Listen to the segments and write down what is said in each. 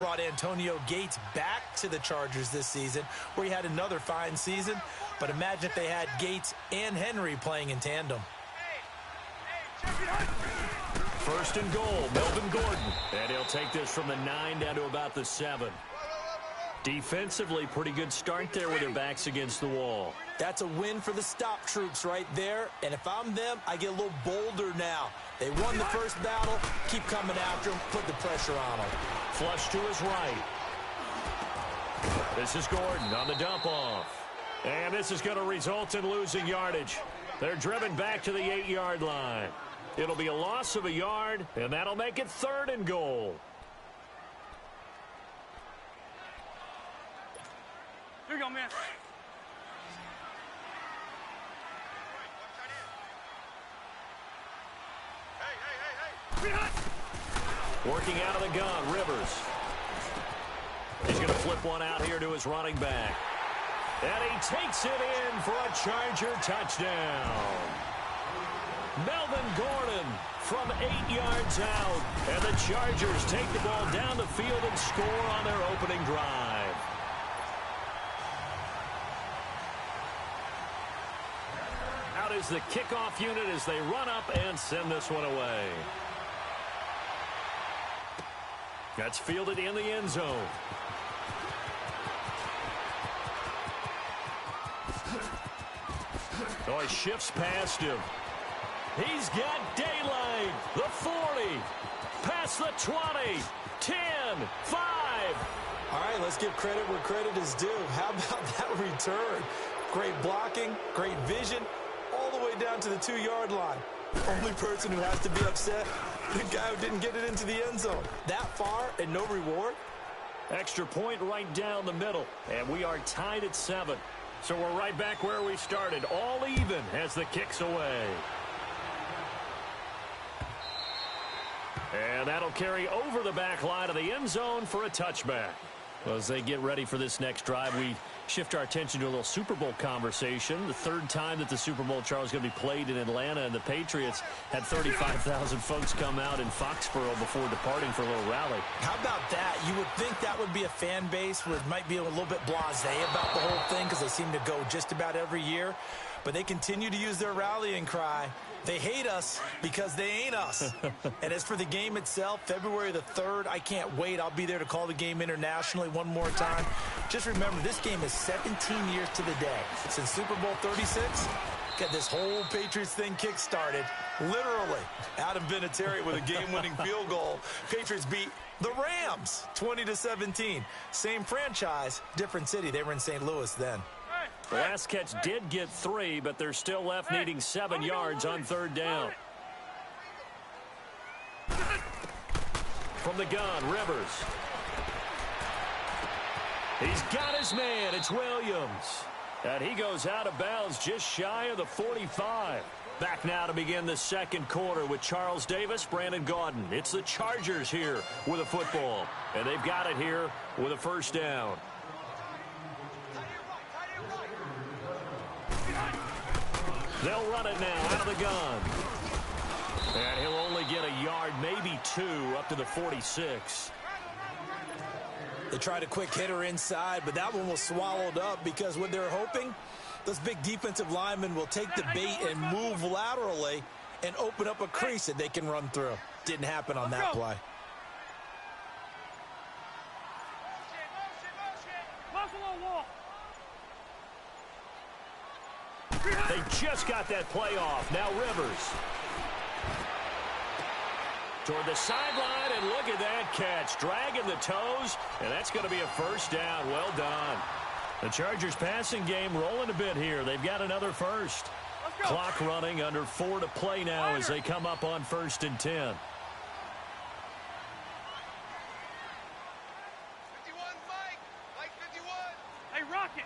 Brought Antonio Gates back to the Chargers this season, where he had another fine season. But imagine if they had Gates and Henry playing in tandem. First and goal, Melvin Gordon. And he'll take this from the 9 down to about the 7. Defensively, pretty good start there with their backs against the wall. That's a win for the stop troops right there. And if I'm them, I get a little bolder now. They won the first battle. Keep coming after them. Put the pressure on them. Flush to his right. This is Gordon on the dump off. And this is going to result in losing yardage. They're driven back to the 8-yard line. It'll be a loss of a yard, and that'll make it 3rd and goal. Here you go, man. Working out of the gun, Rivers. He's going to flip one out here to his running back. And he takes it in for a Charger touchdown. Melvin Gordon from 8 yards out. And the Chargers take the ball down the field and score on their opening drive. Out is the kickoff unit as they run up and send this one away. That's fielded in the end zone. Oh, he shifts past him. He's got daylight. The 40. Past the 20. 10. 5. All right, let's give credit where credit is due. How about that return? Great blocking, great vision, all the way down to the 2-yard line. Only person who has to be upset, the guy who didn't get it into the end zone. That far and no reward? Extra point right down the middle. And we are tied at 7. So we're right back where we started. All even as the kick's away. And that'll carry over the back line of the end zone for a touchback. Well, as they get ready for this next drive, we shift our attention to a little Super Bowl conversation. The 3rd time that the Super Bowl, Charles, is going to be played in Atlanta, and the Patriots had 35,000 folks come out in Foxborough before departing for a little rally. How about that? You would think that would be a fan base where it might be a little bit blasé about the whole thing because they seem to go just about every year. But they continue to use their rallying cry. They hate us because they ain't us. And as for the game itself, February the 3rd, I can't wait. I'll be there to call the game internationally one more time. Just remember, this game is 17 years to the day. Since Super Bowl 36, got this whole Patriots thing kick-started. Literally, Adam Vinatieri with a game-winning field goal. Patriots beat the Rams 20-17. Same franchise, different city. They were in St. Louis then. The last catch did get 3, but they're still left needing 7 yards on 3rd down. From the gun, Rivers. He's got his man. It's Williams. And he goes out of bounds just shy of the 45. Back now to begin the 2nd quarter with Charles Davis, Brandon Gaudin. It's the Chargers here with a football. And they've got it here with a 1st down. They'll run it now out of the gun. And he'll only get a yard, maybe 2, up to the 46. They tried a quick hitter inside, but that one was swallowed up because what they're hoping, those big defensive linemen will take the bait and move laterally and open up a crease that they can run through. Didn't happen on that play. They just got that play off. Now Rivers. Toward the sideline, and look at that catch. Dragging the toes, and that's going to be a 1st down. Well done. The Chargers passing game rolling a bit here. They've got another 1st. Clock running, under 4 to play now as they come up on 1st and 10. 51, Mike 51. Hey, Rocket.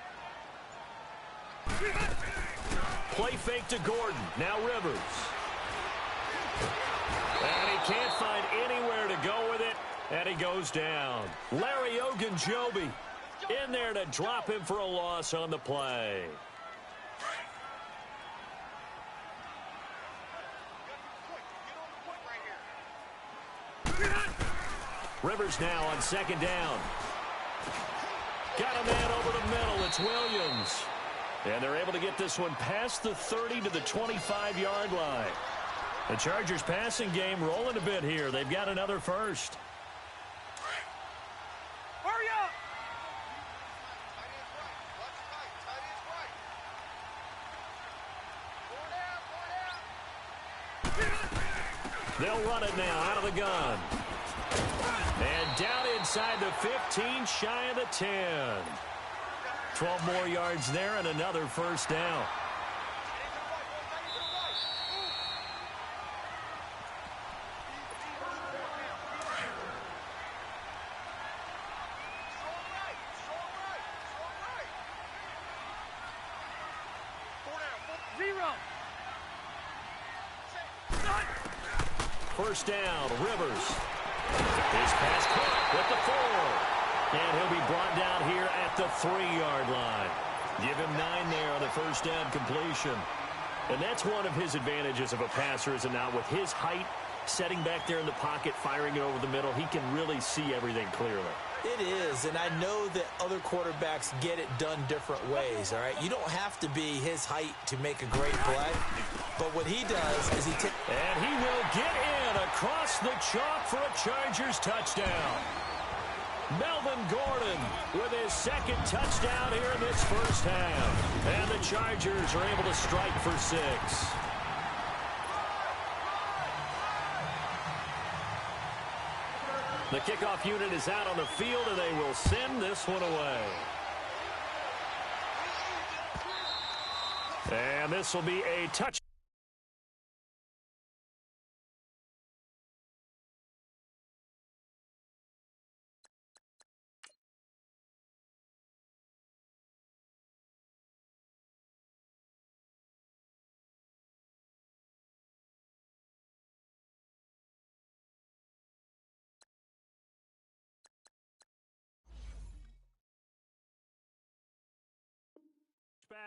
Play fake to Gordon. Now Rivers. And he can't find anywhere to go with it. And he goes down. Larry Ogunjobi in there to drop him for a loss on the play. Rivers now on second down. Got a man over the middle. It's Williams. And they're able to get this one past the 30 to the 25-yard line. The Chargers passing game rolling a bit here. They've got another first. Hurry up! They'll run it now out of the gun. And down inside the 15, shy of the 10. 12 more yards there and another first down. First down, Rivers. His pass caught with the 4. And he'll be brought down here at the 3-yard line. Give him 9 there on the first down completion. And that's one of his advantages of a passer, is it not? With his height, setting back there in the pocket, firing it over the middle, he can really see everything clearly. It is, and I know that other quarterbacks get it done different ways, all right? You don't have to be his height to make a great play, but what he does is he takes... And he will get in across the chalk for a Chargers touchdown. Melvin Gordon with his second touchdown here in this first half. And the Chargers are able to strike for 6. The kickoff unit is out on the field, and they will send this one away. And this will be a touchdown.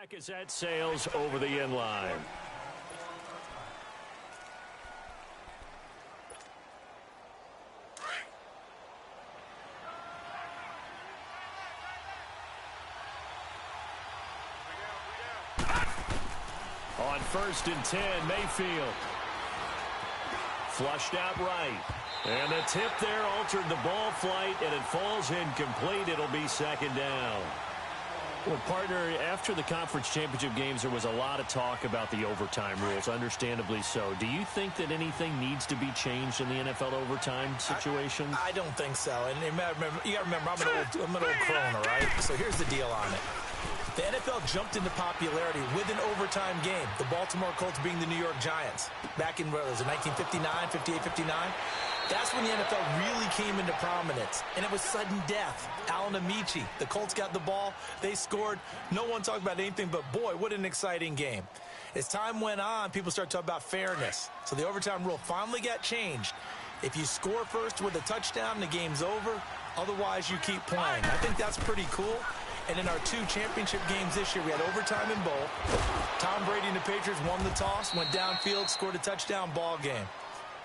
Back as that sails over the end line. On 1st and 10, Mayfield. Flushed out right. And the tip there altered the ball flight, and it falls incomplete. It'll be second down. Well, partner, after the conference championship games, there was a lot of talk about the overtime rules, understandably so. Do you think that anything needs to be changed in the NFL overtime situation? I don't think so. And you got to remember, I'm an old crone, all right? So here's the deal on it. The NFL jumped into popularity with an overtime game. The Baltimore Colts being the New York Giants. Back in, what was it, 1959, 58, 59? That's when the NFL really came into prominence, and it was sudden death. Alan Amici, the Colts got the ball, they scored. No one talked about anything but, boy, what an exciting game. As time went on, people started talking about fairness. So the overtime rule finally got changed. If you score first with a touchdown, the game's over. Otherwise, you keep playing. I think that's pretty cool. And in our 2 championship games this year, we had overtime in both. Tom Brady and the Patriots won the toss, went downfield, scored a touchdown, ball game.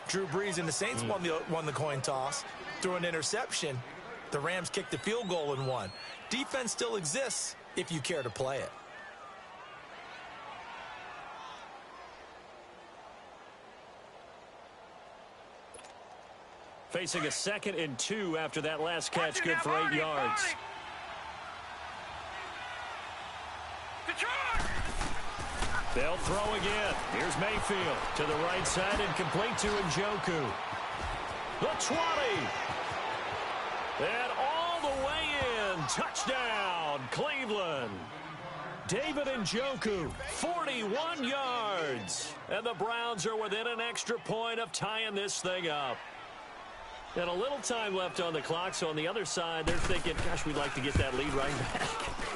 Drew Brees and the Saints won the coin toss, threw an interception. The Rams kicked the field goal and won. Defense still exists if you care to play it. Facing a 2nd and 2 after that last catch, good for 8 yards. They'll throw again. Here's Mayfield to the right side and complete to Njoku. The 20. And all the way in. Touchdown, Cleveland. David Njoku, 41 yards. And the Browns are within an extra point of tying this thing up. And a little time left on the clock, so on the other side, they're thinking, gosh, we'd like to get that lead right back.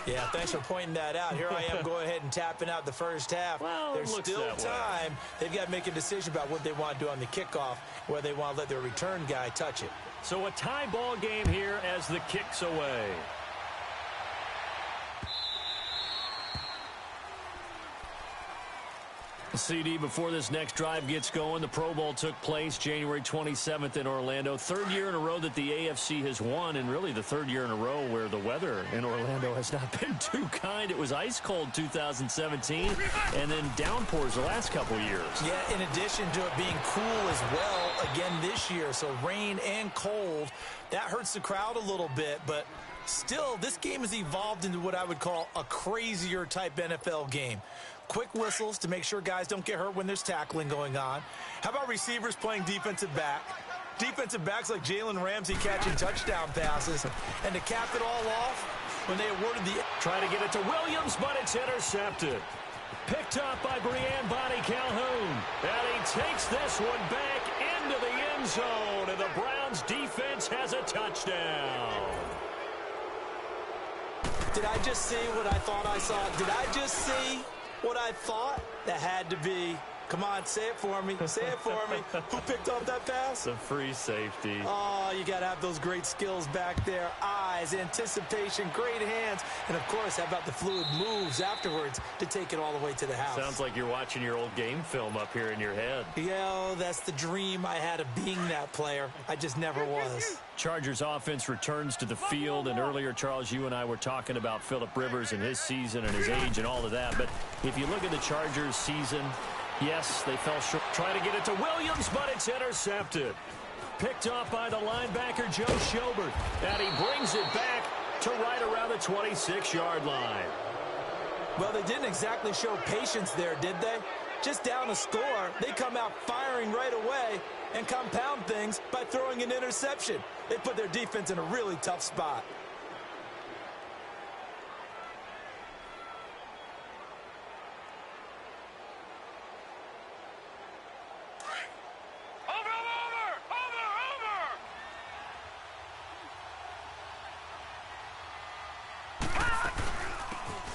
Yeah, thanks for pointing that out. Here I am going ahead and tapping out the first half. Well, there's still time. They've got to make a decision about what they want to do on the kickoff, whether they want to let their return guy touch it. So a tie ball game here as the kick's away. CD, before this next drive gets going, the Pro Bowl took place January 27th in Orlando. Third year in a row that the AFC has won, and really the third year in a row where the weather in Orlando has not been too kind. It was ice cold 2017, and then downpours the last couple years. Yeah, in addition to it being cool as well again this year, so rain and cold, that hurts the crowd a little bit, but still, this game has evolved into what I would call a crazier type NFL game. Quick whistles to make sure guys don't get hurt when there's tackling going on. How about receivers playing defensive back? Defensive backs like Jalen Ramsey catching touchdown passes. And to cap it all off, when they awarded the... Trying to get it to Williams, but it's intercepted. Picked up by Brianne Bonnie Calhoun. And he takes this one back into the end zone. And the Browns defense has a touchdown. Did I just see what I thought I saw? Did I just see what I thought? That had to be. Come on, say it for me. Say it for me. Who picked off that pass? The free safety. Oh, you got to have those great skills back there. Eyes, anticipation, great hands. And, of course, how about the fluid moves afterwards to take it all the way to the house? Sounds like you're watching your old game film up here in your head. Yeah, that's the dream I had of being that player. I just never was. Chargers offense returns to the field, and earlier, Charles, you and I were talking about Phillip Rivers and his season and his age and all of that. But if you look at the Chargers season, yes, they fell short. Trying to get it to Williams, but it's intercepted. Picked off by the linebacker, Joe Schobert. And he brings it back to right around the 26-yard line. Well, they didn't exactly show patience there, did they? Just down a score, they come out firing right away and compound things by throwing an interception. They put their defense in a really tough spot.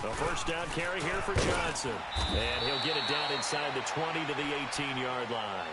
A first down carry here for Johnson. And he'll get it down inside the 20 to the 18-yard line.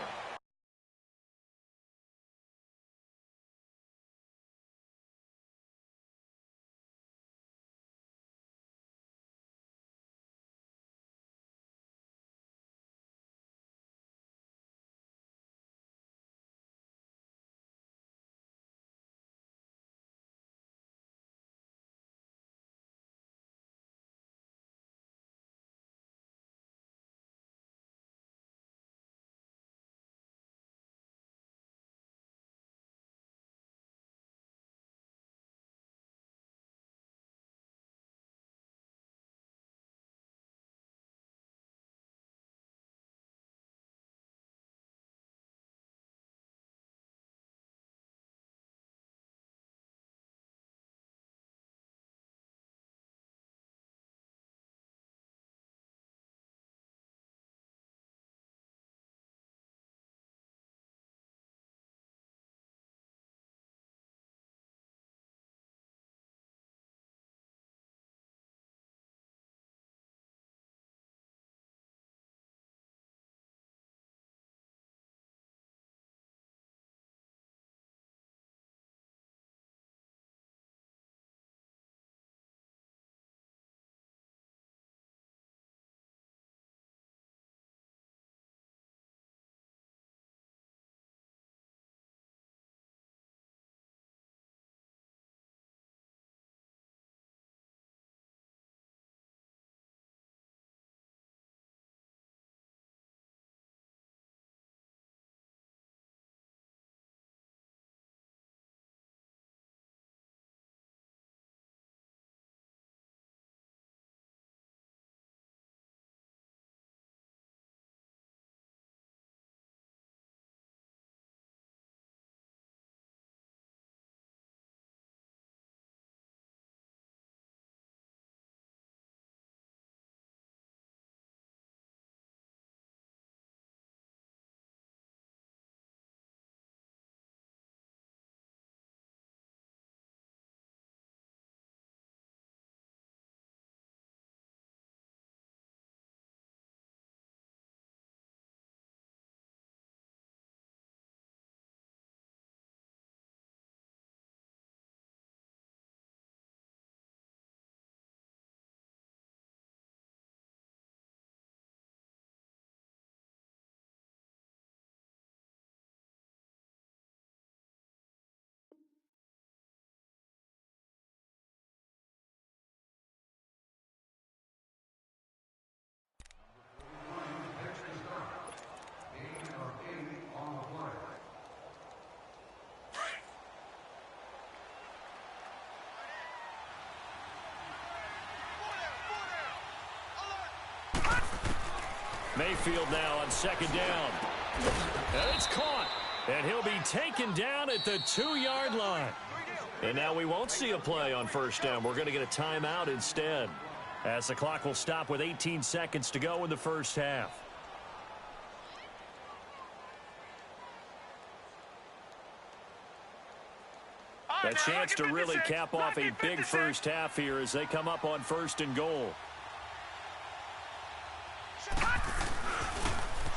Mayfield now on second down. And it's caught. And he'll be taken down at the 2-yard line. And now we won't see a play on first down. We're going to get a timeout instead, as the clock will stop with 18 seconds to go in the first half. A chance to really cap off a big first half here as they come up on first and goal.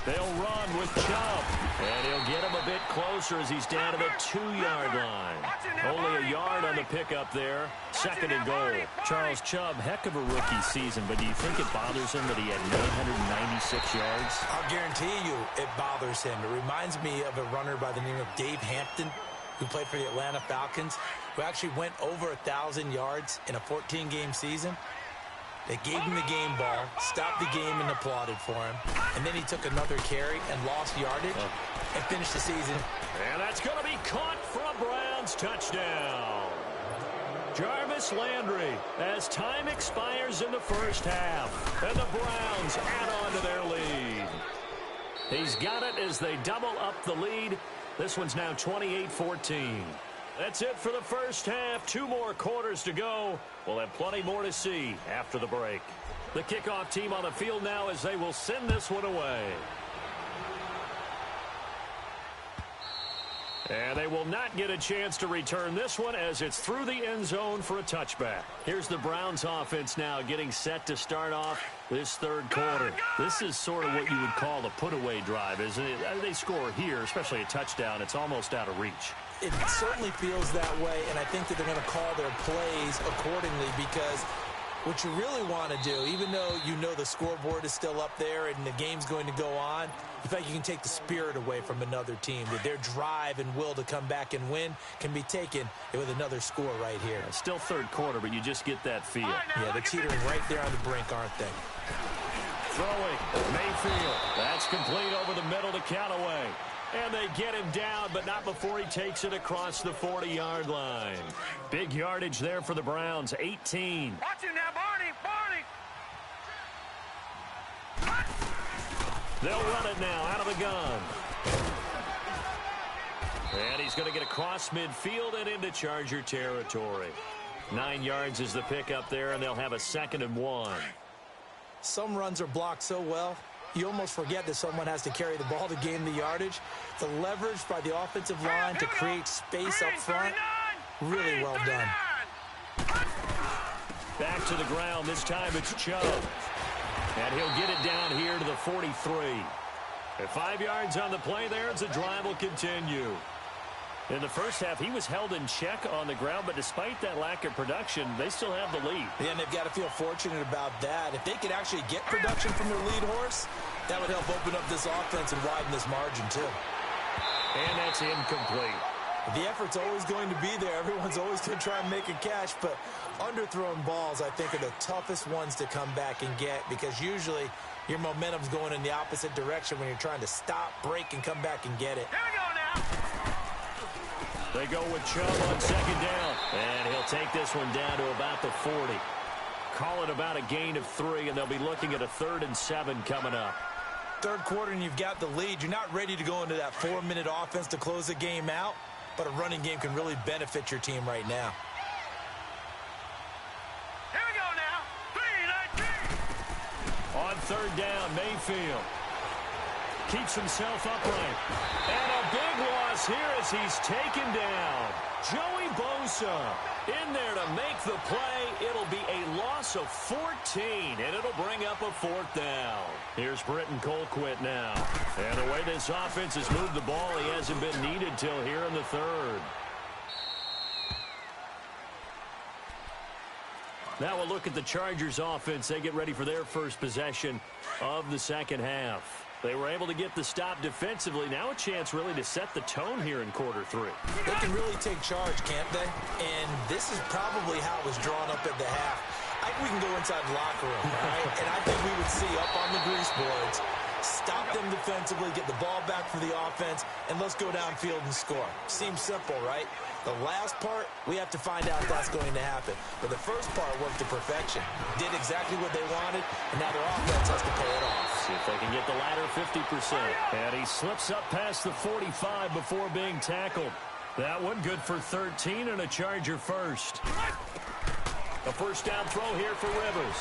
They'll run with Chubb, and he'll get him a bit closer as he's down to the 2-yard line. Only a yard on the pickup there. Second and goal. Charles Chubb, heck of a rookie season, but do you think it bothers him that he had 996 yards? I'll guarantee you it bothers him. It reminds me of a runner by the name of Dave Hampton, who played for the Atlanta Falcons, who actually went over 1,000 yards in a 14-game season. They gave him the game ball, stopped the game, and applauded for him. And then he took another carry and lost yardage and finished the season. And that's going to be caught for a Browns touchdown. Jarvis Landry, as time expires in the first half, and the Browns add on to their lead. He's got it as they double up the lead. This one's now 28-14. That's it for the first half. 2 more quarters to go. We'll have plenty more to see after the break. The kickoff team on the field now as they will send this one away. And they will not get a chance to return this one as it's through the end zone for a touchback. Here's the Browns offense now getting set to start off this third quarter. This is sort of what you would call a put-away drive, isn't it? They score here, especially a touchdown. It's almost out of reach. It certainly feels that way, and I think that they're going to call their plays accordingly, because what you really want to do, even though you know the scoreboard is still up there and the game's going to go on, you feel like you can take the spirit away from another team. That their drive and will to come back and win can be taken with another score right here. It's still third quarter, but you just get that feel. Yeah, they're teetering right there on the brink, aren't they? Throwing, Mayfield. That's complete over the middle to Callaway. And they get him down, but not before he takes it across the 40-yard line. Big yardage there for the Browns, 18. Watch him now, Barney! They'll run it now out of the gun. And he's going to get across midfield and into Charger territory. 9 yards is the pickup there, and they'll have a 2nd and 1. Some runs are blocked so well, you almost forget that someone has to carry the ball to gain the yardage. The leverage by the offensive line to create space up front, really well done. Back to the ground. This time it's Chubb. And he'll get it down here to the 43. At 5 yards on the play there, as the drive will continue. In the first half, he was held in check on the ground, but despite that lack of production, they still have the lead. Yeah, and they've got to feel fortunate about that. If they could actually get production from their lead horse, that would help open up this offense and widen this margin, too. And that's incomplete. The effort's always going to be there. Everyone's always going to try and make a catch, but underthrown balls, I think, are the toughest ones to come back and get, because usually your momentum's going in the opposite direction when you're trying to stop, break, and come back and get it. Here we go now. They go with Chubb on second down. And he'll take this one down to about the 40. Call it about a gain of 3, and they'll be looking at a 3rd and 7 coming up. Third quarter, and you've got the lead. You're not ready to go into that 4-minute offense to close the game out, but a running game can really benefit your team right now. Here we go now. 3-19. On third down, Mayfield keeps himself upright. And a big loss here as he's taken down. Joey Bosa in there to make the play. It'll be a loss of 14, and it'll bring up a 4th down. Here's Britton Colquitt now. And the way this offense has moved the ball, he hasn't been needed till here in the 3rd. Now we'll look at the Chargers offense. They get ready for their first possession of the second half. They were able to get the stop defensively. Now a chance really to set the tone here in quarter 3. They can really take charge, can't they? And this is probably how it was drawn up at the half. I think we can go inside the locker room, right? And I think we would see up on the grease boards, Stop them defensively, get the ball back for the offense, and let's go downfield and score. Seems simple, right? The last part, we have to find out if that's going to happen. But the first part worked to perfection. Did exactly what they wanted, and now their offense has to pay it off. See if they can get the latter 50%. And he slips up past the 45 before being tackled. That one good for 13 and a Charger first. A first down throw here for Rivers.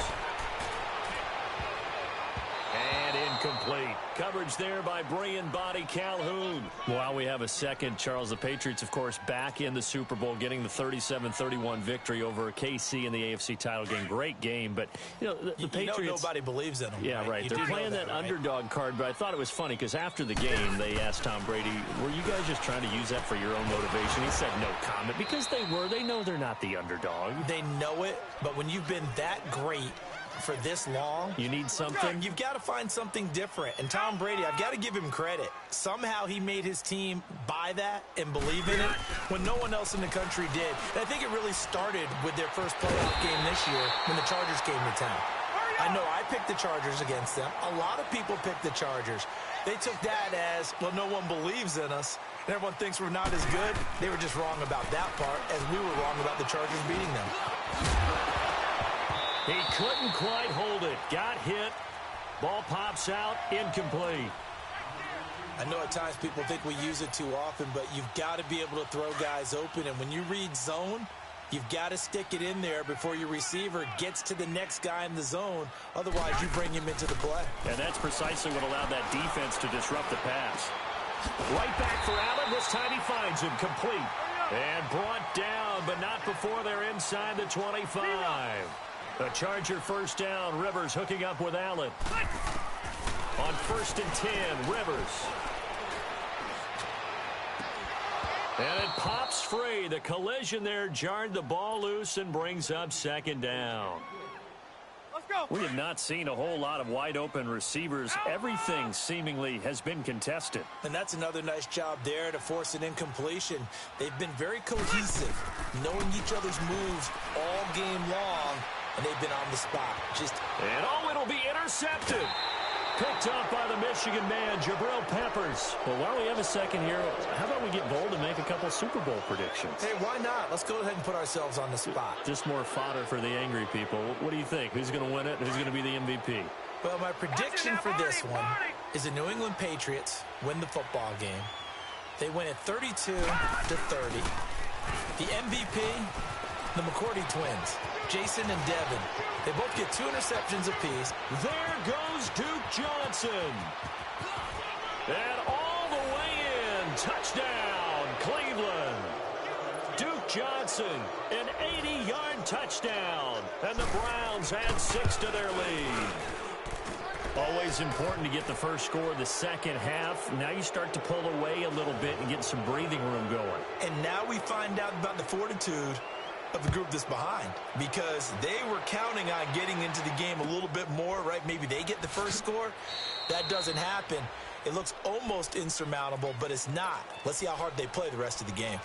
And incomplete. Coverage there by Brian Body Calhoun. While we have a second, Charles, the Patriots, of course, back in the Super Bowl, getting the 37-31 victory over KC in the AFC title game. Great game, but, you know, the Patriots... You know nobody believes in them. Yeah, right. They're playing that underdog card, but I thought it was funny because after the game, they asked Tom Brady, were you guys just trying to use that for your own motivation? He said no comment because they were. They know they're not the underdog. They know it, but when you've been that great for this long, you need something. You've got to find something different. And Tom Brady, I've got to give him credit. Somehow he made his team buy that and believe in it when no one else in the country did. And I think it really started with their first playoff game this year when the Chargers came to town. I know I picked the Chargers against them. A lot of people picked the Chargers. They took that as, well, no one believes in us, and everyone thinks we're not as good. They were just wrong about that part, as we were wrong about the Chargers beating them. He couldn't quite hold it. Got hit. Ball pops out. Incomplete. I know at times people think we use it too often, but you've got to be able to throw guys open. And when you read zone, you've got to stick it in there before your receiver gets to the next guy in the zone. Otherwise, you bring him into the play. And that's precisely what allowed that defense to disrupt the pass. Right back for Allen. This time he finds him. Complete. And brought down, but not before they're inside the 25. A Charger first down. Rivers hooking up with Allen. On 1st and 10, Rivers. And it pops free. The collision there jarred the ball loose and brings up 2nd down. Let's go. We have not seen a whole lot of wide open receivers. Everything seemingly has been contested. And that's another nice job there to force an incompletion. They've been very cohesive, knowing each other's moves all game long. And they've been on the spot. And it'll be intercepted. Picked up by the Michigan man, Jabril Peppers. Well, while we have a second here, how about we get bold and make a couple Super Bowl predictions? Hey, why not? Let's go ahead and put ourselves on the spot. Just more fodder for the angry people. What do you think? Who's going to win it? Who's going to be the MVP? Well, my prediction for this one is the New England Patriots win the football game. They win it 32-30. The MVP, the McCourty twins, Jason and Devin. They both get 2 interceptions apiece. There goes Duke Johnson. And all the way in. Touchdown, Cleveland. Duke Johnson, an 80-yard touchdown. And the Browns add 6 to their lead. Always important to get the first score of the second half. Now you start to pull away a little bit and get some breathing room going. And now we find out about the fortitude of the group that's behind, because they were counting on getting into the game a little bit more, right? Maybe they get the first score. That doesn't happen. It looks almost insurmountable, but it's not. Let's see how hard they play the rest of the game.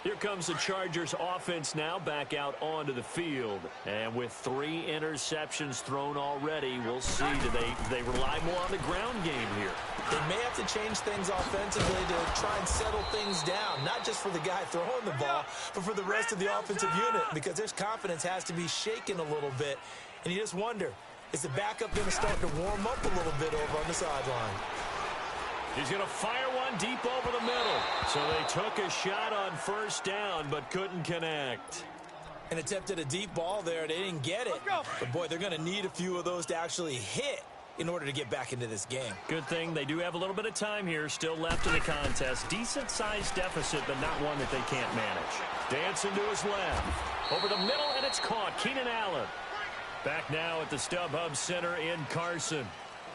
Here comes the Chargers offense now back out onto the field. And with 3 interceptions thrown already, we'll see. Do they rely more on the ground game here? They may have to change things offensively to try and settle things down, not just for the guy throwing the ball, but for the rest of the offensive unit, because their confidence has to be shaken a little bit. And you just wonder, is the backup going to start to warm up a little bit over on the sideline? He's going to fire one deep over the middle. So they took a shot on first down, but couldn't connect. And attempted a deep ball there. They didn't get it. But, boy, they're going to need a few of those to actually hit in order to get back into this game. Good thing they do have a little bit of time here still left in the contest. Decent-sized deficit, but not one that they can't manage. Dancing to his left. Over the middle, and it's caught. Keenan Allen. Back now at the StubHub Center in Carson.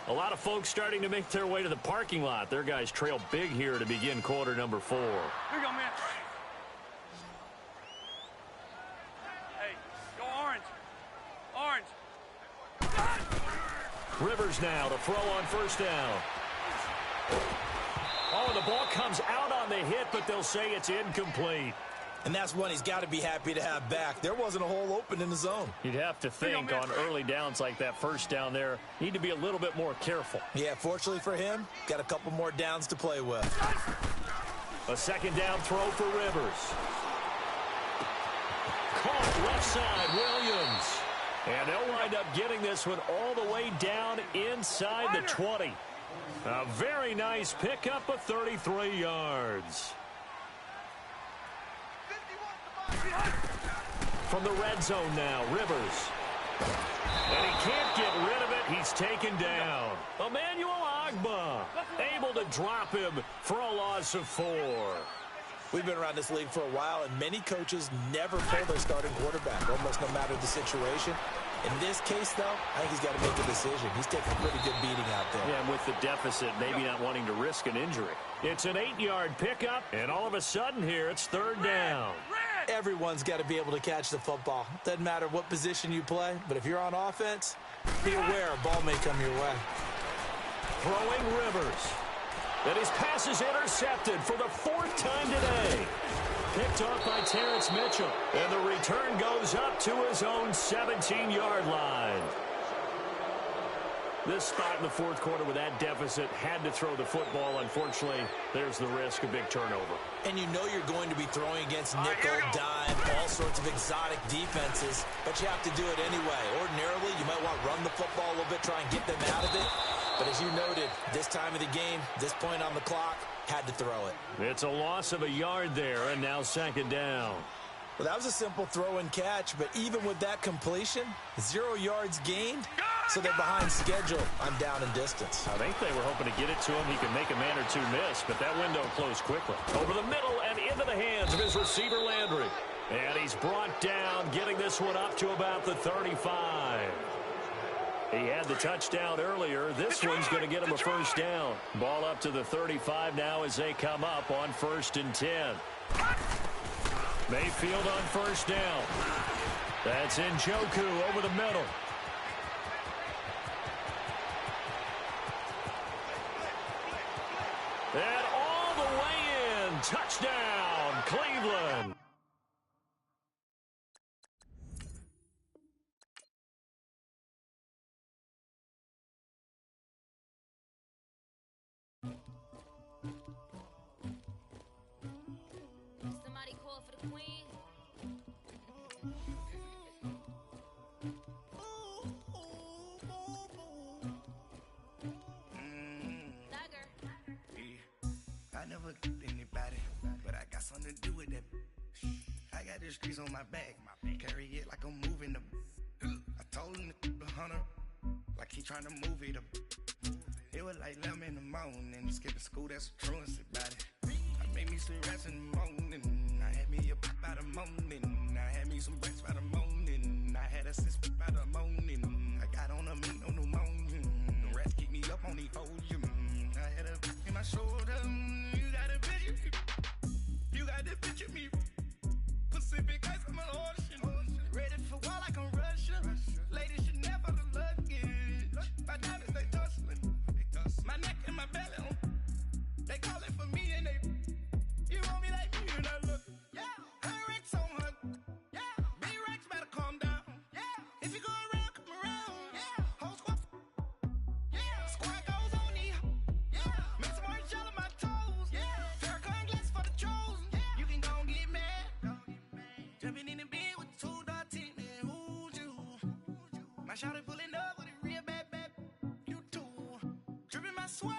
A lot of folks starting to make their way to the parking lot. Their guys trail big here to begin quarter number 4. Here we go, man. Hey, go orange. Orange. Rivers now to throw on first down. Oh, the ball comes out on the hit, but they'll say it's incomplete. And that's one he's got to be happy to have back. There wasn't a hole open in the zone. You'd have to think on early downs like that first down there, need to be a little bit more careful. Yeah, fortunately for him, got a couple more downs to play with. A second down throw for Rivers. Caught left side, Williams. And they'll wind up getting this one all the way down inside the 20. A very nice pickup of 33 yards. From the red zone now, Rivers. And he can't get rid of it. He's taken down. Emmanuel Agba able to drop him for a loss of 4. We've been around this league for a while, and many coaches never pull their starting quarterback, almost no matter the situation. In this case, though, I think he's got to make a decision. He's taking a pretty good beating out there. Yeah, and with the deficit, maybe not wanting to risk an injury. It's an 8-yard pickup, and all of a sudden here, it's third down. Everyone's got to be able to catch the football. Doesn't matter what position you play, but if you're on offense, be aware a ball may come your way. Throwing Rivers. And his pass is intercepted for the 4th time today. Picked off by Terrence Mitchell. And the return goes up to his own 17-yard line. This spot in the 4th quarter with that deficit had to throw the football. Unfortunately, there's the risk of big turnover. And you know you're going to be throwing against nickel, dime, all sorts of exotic defenses, but you have to do it anyway. Ordinarily, you might want to run the football a little bit, try and get them out of it. But as you noted, this time of the game, this point on the clock, had to throw it. It's a loss of a yard there, and now second down. Well, that was a simple throw and catch, but even with that completion, 0 yards gained, so they're behind schedule on down and distance. I think they were hoping to get it to him. He could make a man or two miss, but that window closed quickly. Over the middle and into the hands of his receiver, Landry. And he's brought down, getting this one up to about the 35. He had the touchdown earlier. This one's going to get him a first down. Ball up to the 35 now as they come up on 1st and 10. Mayfield on first down. That's Njoku over the middle. And all the way in. Touchdown, Cleveland. Somebody call for the queen. I never killed anybody, but I got something to do with that. I got the streets on my back, carry it like I'm moving the. I told him to the hunter, like he trying to move it up. It was like 11 in the morning, skipping school, that's a truancy about it. I made me some rats in the morning, I had me a pop by the morning, I had me some breaks by the morning, I had a six by the morning, I got on a meat on the morning, the rats keep me up on the podium, I had a in my shoulder, you got a bitch, you got the bitch of me, Pacific ice, I'm an ocean, ready for war like I'm Russian, ladies should never the luggage, my diamonds they tussling, my neck and my belly, they calling for me and they, you want me like me and I look, yeah, her Rex on her, yeah, B-Rex better calm down, yeah, if you go around, come around, yeah, whole squad, yeah, squad goes on the, yeah, make some orange gel on my toes, yeah, Farrakhan glass for the chosen, yeah, you can go and get mad, jumping in the bed with 2 dark teeth, man, who's you, my shawty pulling up with a real bad, you too, dripping my swag,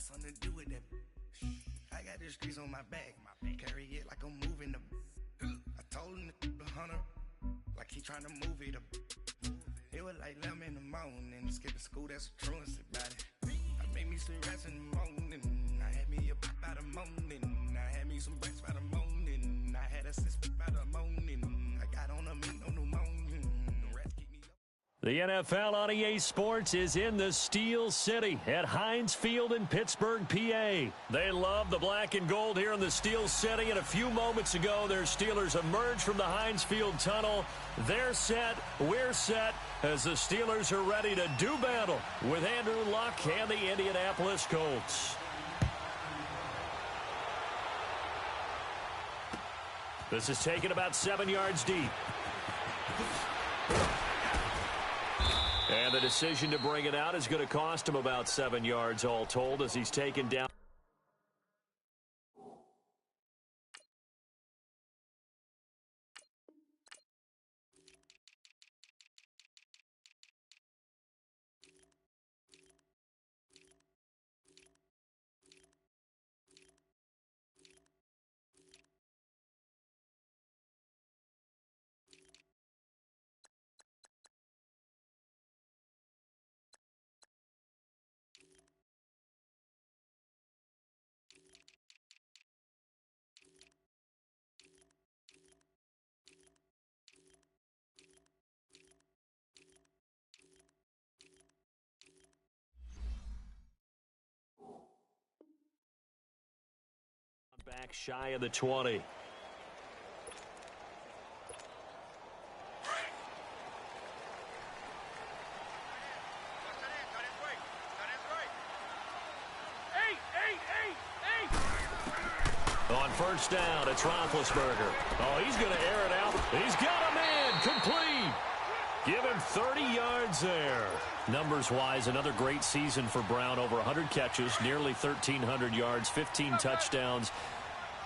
something to do with that. I got the streets on my back, carry it like I'm moving the. I told him to the hunter, like he trying to move it up. It was like 11 in the morning, skipping school, that's a truancy about it. I made me some rats in the morning, I had me a pop by the morning, I had me some breaks by the morning, I had a six by the morning, I got on a meat on the morning, the rats keep me up. The NFL on EA Sports is in the Steel City at Heinz Field in Pittsburgh, PA. They love the black and gold here in the Steel City, and a few moments ago, their Steelers emerged from the Heinz Field tunnel. They're set, we're set, as the Steelers are ready to do battle with Andrew Luck and the Indianapolis Colts. This is taken about 7 yards deep. And the decision to bring it out is going to cost him about 7 yards all told as he's taken down. Back shy of the 20. On first down, it's Roethlisberger. Oh, he's going to air it out. He's got a man complete. Give him 30 yards there. Numbers-wise, another great season for Brown. Over 100 catches, nearly 1,300 yards, 15 touchdowns.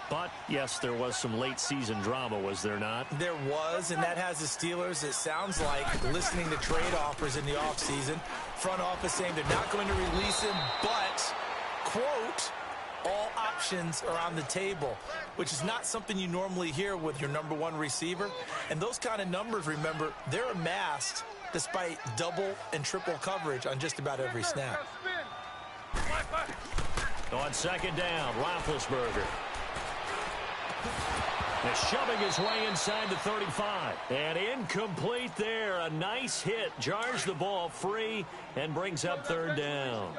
But, yes, there was some late-season drama, was there not? There was, and that has the Steelers, it sounds like, listening to trade offers in the offseason. Front office saying they're not going to release him, but, quote, all options are on the table, which is not something you normally hear with your number one receiver. And those kind of numbers, remember, they're amassed despite double and triple coverage on just about every snap. On second down, Roethlisberger. He's shoving his way inside the 35. And incomplete there. A nice hit. Jars the ball free and brings up third down.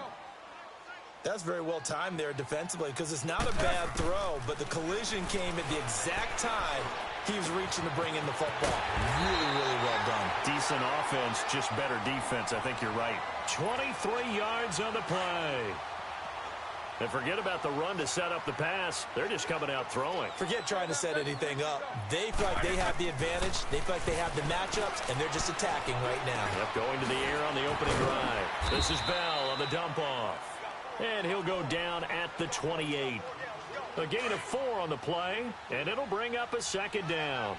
That's very well timed there defensively because it's not a bad throw, but the collision came at the exact time he was reaching to bring in the football. Really, really well done. Decent offense, just better defense. I think you're right. 23 yards on the play. And forget about the run to set up the pass. They're just coming out throwing. Forget trying to set anything up. They feel like they have the advantage. They feel like they have the matchups, and they're just attacking right now. Yep, going to the air on the opening drive. This is Bell on the dump-off. And he'll go down at the 28. A gain of 4 on the play, and it'll bring up a second down.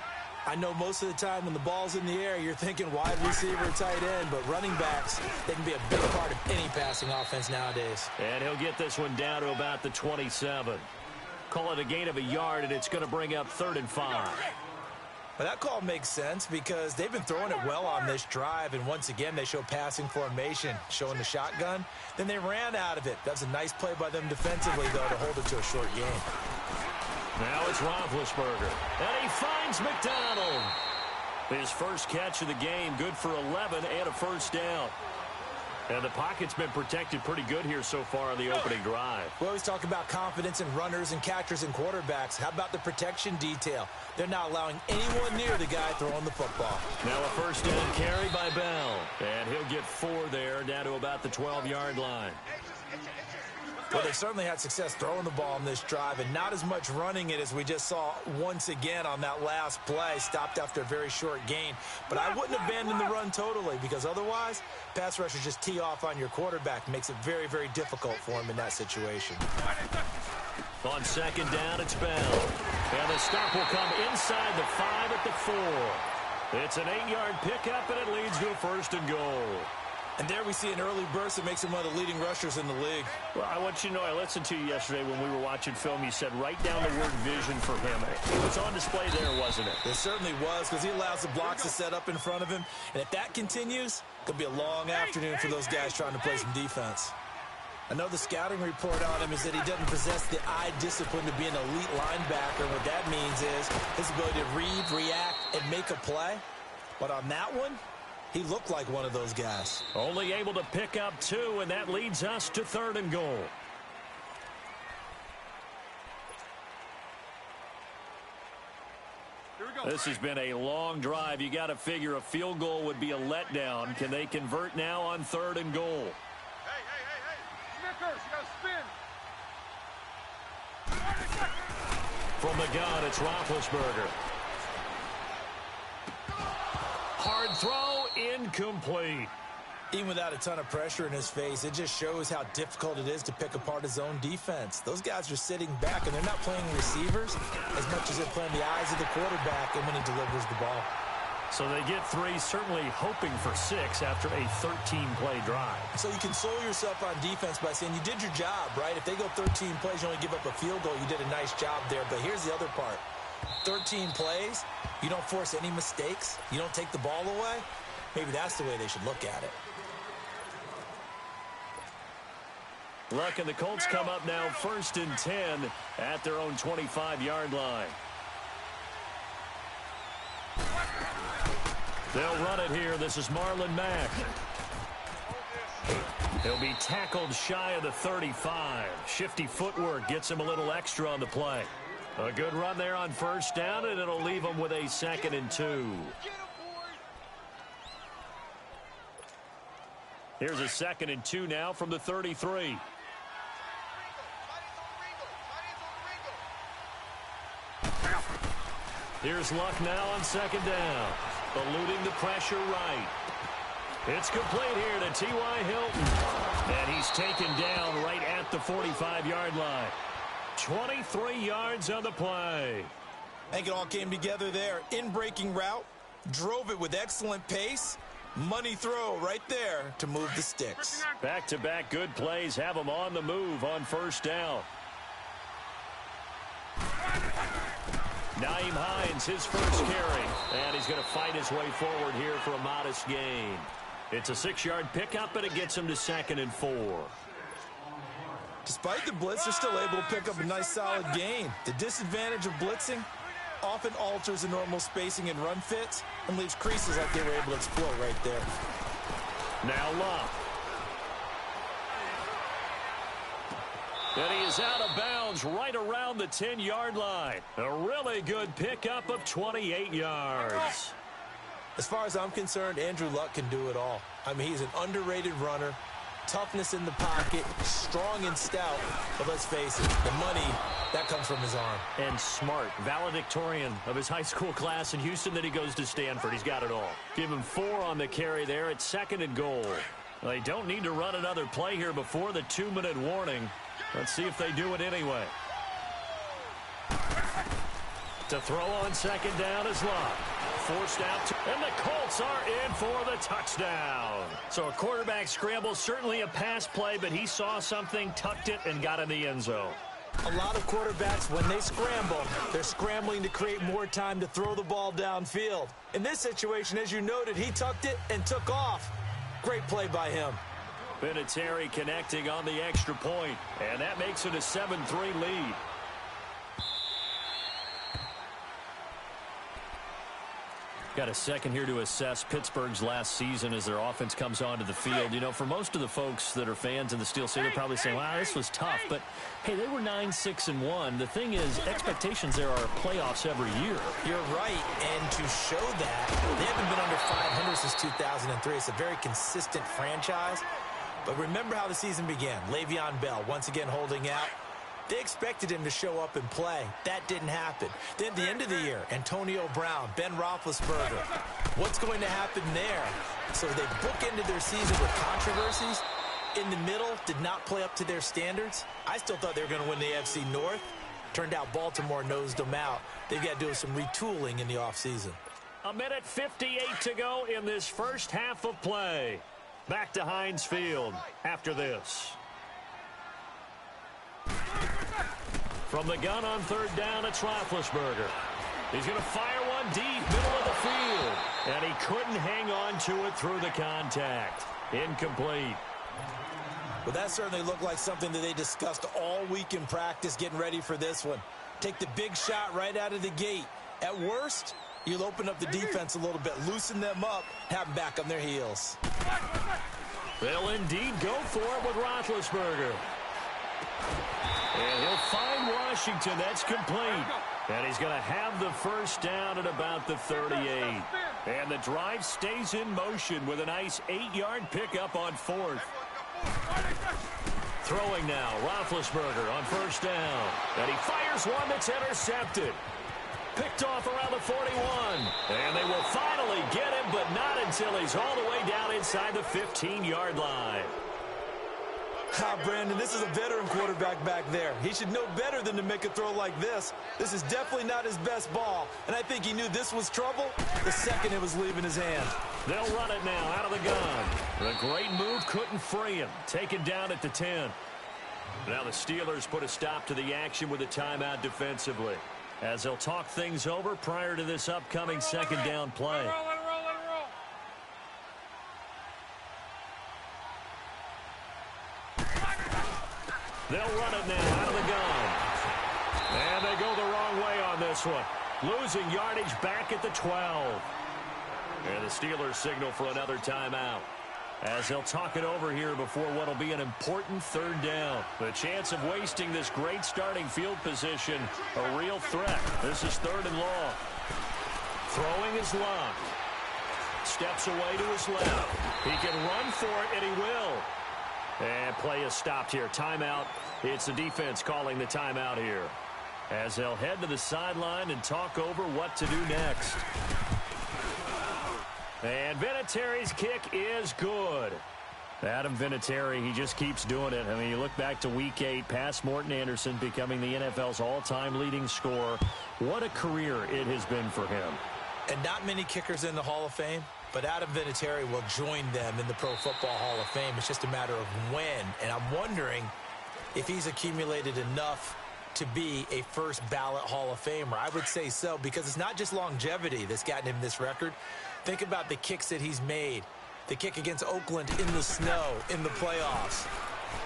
I know most of the time when the ball's in the air, you're thinking wide receiver, tight end, but running backs, they can be a big part of any passing offense nowadays. And he'll get this one down to about the 27. Call it a gain of a yard, and it's going to bring up 3rd and 5. Well, that call makes sense because they've been throwing it well on this drive, and once again, they show passing formation, showing the shotgun. Then they ran out of it. That's a nice play by them defensively, though, to hold it to a short game. Now it's Roethlisberger, and he finds McDonald. His first catch of the game, good for 11 and a first down. And the pocket's been protected pretty good here so far on the opening drive. We always talk about confidence in runners and catchers and quarterbacks. How about the protection detail? They're not allowing anyone near the guy throwing the football. Now a first down carry by Bell. And he'll get 4 there, down to about the 12-yard line. Well, they certainly had success throwing the ball on this drive and not as much running it as we just saw once again on that last play. Stopped after a very short gain. But I wouldn't abandon the run totally because otherwise, pass rushers just tee off on your quarterback. Makes it very, very difficult for him in that situation. On second down, it's Bell. And the stop will come inside the 5 at the 4. It's an 8-yard pickup, and it leads to a 1st and goal. And there we see an early burst that makes him one of the leading rushers in the league. Well, I want you to know, I listened to you yesterday when we were watching film. You said write down the word vision for him. It was on display there, wasn't it? It certainly was because he allows the blocks to set up in front of him. And if that continues, it could be a long afternoon for those guys trying to play some defense. I know the scouting report on him is that he doesn't possess the eye discipline to be an elite linebacker. What that means is his ability to read, react, and make a play. But on that one, He looked like one of those guys. Only able to pick up 2, and that leads us to 3rd and goal. This has been a long drive. You got to figure a field goal would be a letdown. Can they convert now on 3rd and goal? Hey. Snickers, you got to spin. From the gun, it's Roethlisberger. Hard throw, incomplete. Even without a ton of pressure in his face, it just shows how difficult it is to pick apart his own defense. Those guys are sitting back, and they're not playing receivers as much as they're playing the eyes of the quarterback and when he delivers the ball. So they get 3, certainly hoping for 6 after a 13-play drive. So you console yourself on defense by saying you did your job, right? If they go 13 plays, you only give up a field goal, you did a nice job there. But here's the other part. 13 plays, you don't force any mistakes, you don't take the ball away. Maybe that's the way they should look at it. Luck and the Colts come up now 1st and 10 at their own 25-yard line. They'll run it here. This is Marlon Mack. He'll be tackled shy of the 35. Shifty footwork gets him a little extra on the play. A good run there on 1st down, and it'll leave him with a 2nd and 2. Here's a 2nd and 2 now from the 33. Here's Luck now on 2nd down. Eluding the pressure right. It's complete here to T.Y. Hilton. And he's taken down right at the 45-yard line. 23 yards on the play. I think it all came together there. In-breaking route, drove it with excellent pace. Money throw right there to move the sticks. Back-to-back good plays have him on the move on 1st down. Nyheim Hines, his first carry. And he's going to fight his way forward here for a modest gain. It's a 6-yard pickup, and it gets him to 2nd and 4. Despite the blitz, they're still able to pick up a nice solid gain. The disadvantage of blitzing often alters the normal spacing and run fits and leaves creases like they were able to exploit right there. Now Luck. And he is out of bounds right around the 10-yard line. A really good pickup of 28 yards. As far as I'm concerned, Andrew Luck can do it all. I mean, he's an underrated runner. Toughness in the pocket, strong and stout. But let's face it, the money, that comes from his arm. And smart, valedictorian of his high school class in Houston. Then he goes to Stanford. He's got it all. Give him 4 on the carry there at 2nd and goal. They don't need to run another play here before the 2-minute warning. Let's see if they do it anyway. To throw on 2nd down is Luck. Forced out, and the Colts are in for the touchdown. So a quarterback scramble, certainly a pass play, but he saw something, tucked it, and got in the end zone. A lot of quarterbacks, when they scramble, they're scrambling to create more time to throw the ball downfield. In this situation, as you noted, he tucked it and took off. Great play by him. Vinatieri connecting on the extra point, and that makes it a 7-3 lead. Got a second here to assess Pittsburgh's last season as their offense comes onto the field. You know, for most of the folks that are fans of the Steel City, they're probably saying, wow, this was tough. But, hey, they were 9-6-1. The thing is, expectations there are playoffs every year. You're right, and to show that, they haven't been under 500 since 2003. It's a very consistent franchise. But remember how the season began. Le'Veon Bell once again holding out. They expected him to show up and play. That didn't happen. Then at the end of the year, Antonio Brown, Ben Roethlisberger. What's going to happen there? So they bookended their season with controversies. In the middle, did not play up to their standards. I still thought they were going to win the AFC North. Turned out Baltimore nosed them out. They've got to do some retooling in the offseason. 1:58 to go in this first half of play. Back to Heinz Field after this. From the gun on 3rd down, it's Roethlisberger. He's going to fire one deep, middle of the field. And he couldn't hang on to it through the contact. Incomplete. Well, that certainly looked like something that they discussed all week in practice getting ready for this one. Take the big shot right out of the gate. At worst, You'll open up the defense a little bit, loosen them up, have them back on their heels. They'll indeed go for it with Roethlisberger. And he'll find Washington. That's complete. And he's going to have the first down at about the 38. And the drive stays in motion with a nice 8-yard pickup on fourth. Throwing now, Roethlisberger on first down. And he fires one that's intercepted. Picked off around the 41. And they will finally get him, but not until he's all the way down inside the 15-yard line. Brandon, this is a veteran quarterback back there. He should know better than to make a throw like this. This is definitely not his best ball, and I think he knew this was trouble the second it was leaving his hand. They'll run it now out of the gun. The great move couldn't free him. Taken down at the 10. Now the Steelers put a stop to the action with a timeout defensively, as they'll talk things over prior to this upcoming second down play. They'll run it now out of the gun. And they go the wrong way on this one. Losing yardage back at the 12. And the Steelers signal for another timeout, as they'll talk it over here before what will be an important third down. The chance of wasting this great starting field position, a real threat. This is 3rd and long. Throwing is locked. Steps away to his left. He can run for it, and he will. And play is stopped here. Timeout. It's the defense calling the timeout here, as they'll head to the sideline and talk over what to do next. And Vinatieri's kick is good. Adam Vinatieri, he just keeps doing it. I mean, you look back to Week 8, past Morton Anderson becoming the NFL's all-time leading scorer. What a career it has been for him. And not many kickers in the Hall of Fame, but Adam Vinatieri will join them in the Pro Football Hall of Fame. It's just a matter of when. And I'm wondering if he's accumulated enough to be a first ballot Hall of Famer. I would say so, because it's not just longevity that's gotten him this record. Think about the kicks that he's made. The kick against Oakland in the snow in the playoffs.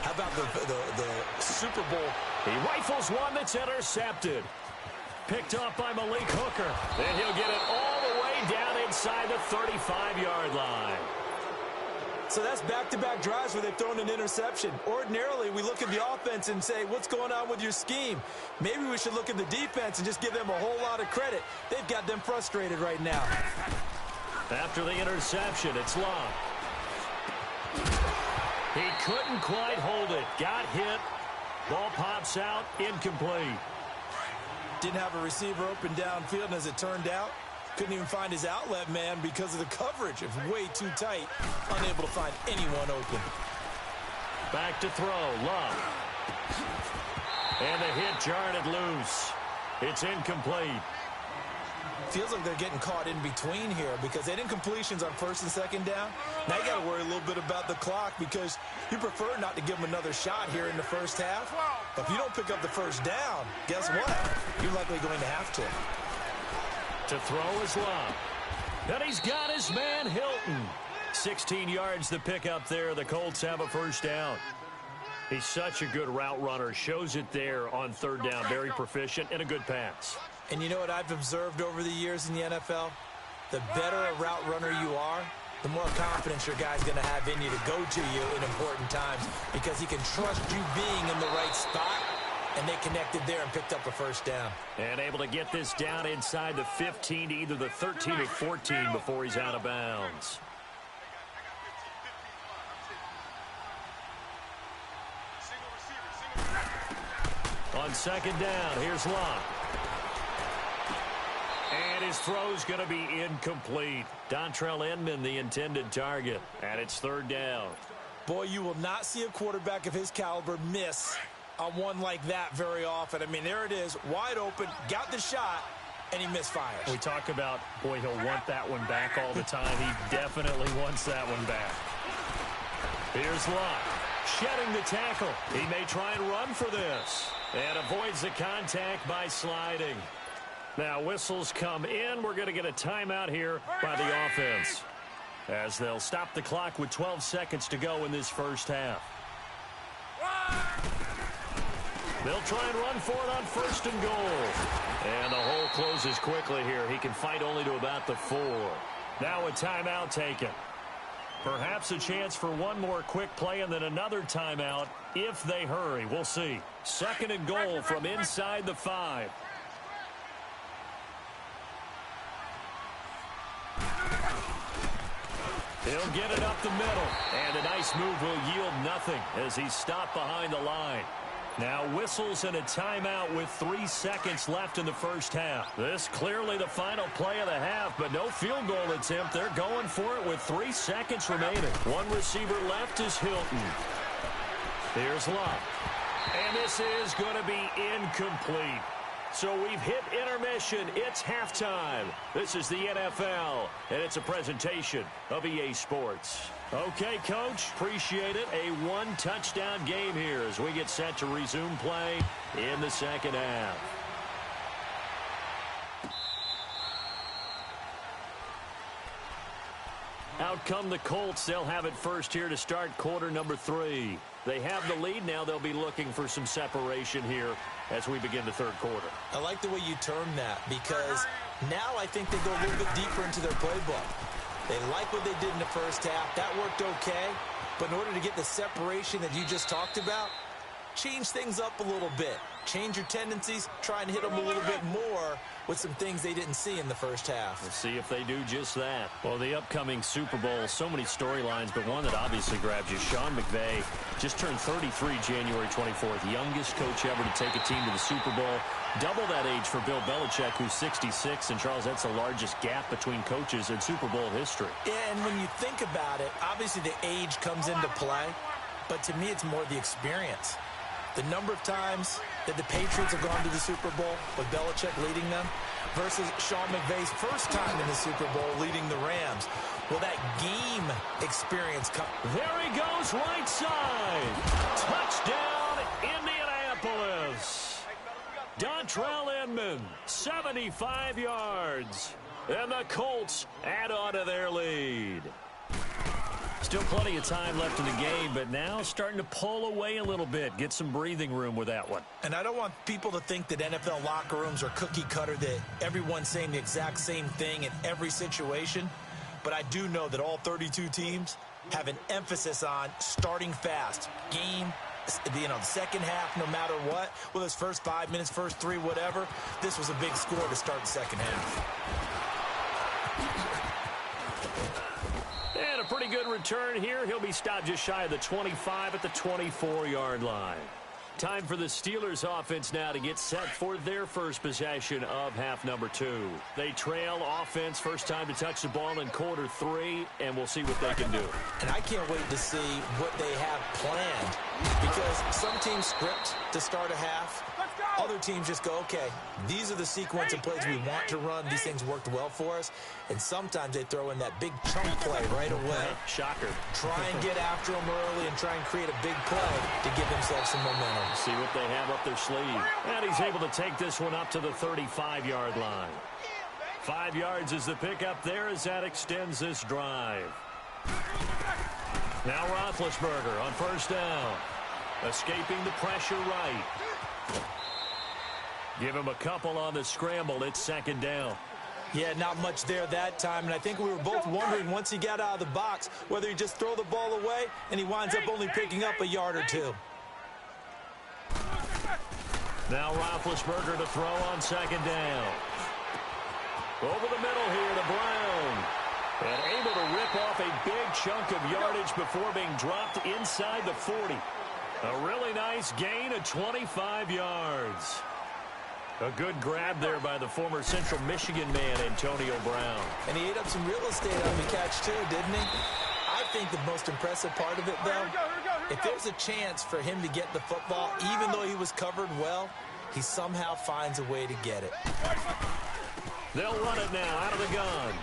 How about the Super Bowl? He rifles one that's intercepted. Picked off by Malik Hooker. And he'll get it all the way down inside the 35-yard line. So that's back-to-back drives where they've thrown an interception. Ordinarily, we look at the offense and say, what's going on with your scheme? Maybe we should look at the defense and just give them a whole lot of credit. They've got them frustrated right now. After the interception, it's locked. He couldn't quite hold it. Got hit. Ball pops out. Incomplete. Didn't have a receiver open downfield, and as it turned out, couldn't even find his outlet man because of the coverage. It's way too tight. Unable to find anyone open. Back to throw. Love. And the hit jarred it loose. It's incomplete. Feels like they're getting caught in between here, because they didn't completions on first and second down. Now you got to worry a little bit about the clock, because you prefer not to give them another shot here in the first half. But if you don't pick up the first down, guess what? You're likely going to have to. To throw is locked. And he's got his man Hilton. 16 yards to pick up there. The Colts have a first down. He's such a good route runner. Shows it there on third down. Very proficient and a good pass. And you know what I've observed over the years in the NFL? The better a route runner you are, the more confidence your guy's going to have in you to go to you in important times, because he can trust you being in the right spot, and they connected there and picked up a first down. And able to get this down inside the 15 to either the 13 or 14 before he's out of bounds. On second down, here's Locke. And his throw's going to be incomplete. Dontrell Inman, the intended target. And it's third down. Boy, you will not see a quarterback of his caliber miss on one like that very often. I mean, there it is, wide open, got the shot, and he misfires. We talk about, boy, he'll want that one back all the time. He definitely wants that one back. Here's Locke, shedding the tackle. He may try and run for this, and avoids the contact by sliding. Now whistles come in. We're going to get a timeout here by the offense, as they'll stop the clock with 12 seconds to go in this first half. They'll try and run for it on 1st and goal. And the hole closes quickly here. He can fight only to about the 4. Now a timeout taken. Perhaps a chance for one more quick play and then another timeout if they hurry. We'll see. 2nd and goal from inside the 5. He'll get it up the middle. And a nice move will yield nothing as he's stopped behind the line. Now whistles and a timeout with 3 seconds left in the first half. This clearly the final play of the half, but no field goal attempt. They're going for it with 3 seconds remaining. One receiver left is Hilton. Here's Love. And this is going to be incomplete. So we've hit intermission. It's halftime. This is the NFL, and it's a presentation of EA Sports. Okay, Coach, appreciate it. A 1-touchdown game here as we get set to resume play in the second half. Out come the Colts. They'll have it first here to start quarter number 3. They have the lead. Now they'll be looking for some separation here as we begin the third quarter. I like the way you term that because now I think they go a little bit deeper into their playbook. They like what they did in the first half. That worked okay. But in order to get the separation that you just talked about, change things up a little bit. Change your tendencies. Try and hit them a little bit more with some things they didn't see in the first half. We'll see if they do just that. Well, the upcoming Super Bowl, so many storylines, but one that obviously grabs you. Sean McVay just turned 33 January 24th. Youngest coach ever to take a team to the Super Bowl. Double that age for Bill Belichick, who's 66. And, Charles, that's the largest gap between coaches in Super Bowl history. Yeah, and when you think about it, obviously the age comes into play. But to me, it's more the experience. The number of times that the Patriots have gone to the Super Bowl with Belichick leading them versus Sean McVay's first time in the Super Bowl leading the Rams. Will that game experience come? There he goes, right side. Touchdown, Indianapolis. Dontrell Inman, 75 yards. And the Colts add on to their lead. Still plenty of time left in the game, but now starting to pull away a little bit. Get some breathing room with that one. And I don't want people to think that NFL locker rooms are cookie cutter, that everyone's saying the exact same thing in every situation. But I do know that all 32 teams have an emphasis on starting fast. Game, the second half, no matter what. Well, those first 5 minutes, first 3, whatever. This was a big score to start the second half. And a pretty good return here. He'll be stopped just shy of the 25 at the 24-yard line. Time for the Steelers offense now to get set for their first possession of half number 2. They trail offense, first time to touch the ball in quarter 3, and we'll see what they can do. And I can't wait to see what they have planned, because some teams script to start a half. Other teams just go, okay, these are the sequence of plays we want to run. These things worked well for us. And sometimes they throw in that big chunk play right away. Shocker. Try and get after them early and try and create a big play to give themselves some momentum. See what they have up their sleeve. And he's able to take this one up to the 35-yard line. 5 yards is the pickup there as that extends this drive. Now Roethlisberger on first down. Escaping the pressure right. Give him a couple on the scramble. It's second down. Yeah, not much there that time. And I think we were both wondering once he got out of the box whether he just throw the ball away and he winds up only picking up a yard or two. Now Roethlisberger to throw on second down. Over the middle here to Brown. And able to rip off a big chunk of yardage before being dropped inside the 40. A really nice gain of 25 yards. A good grab there by the former Central Michigan man, Antonio Brown. And he ate up some real estate on the catch, too, didn't he? I think the most impressive part of it, though, if there's a chance for him to get the football, even though he was covered well, he somehow finds a way to get it. They'll run it now out of the gun.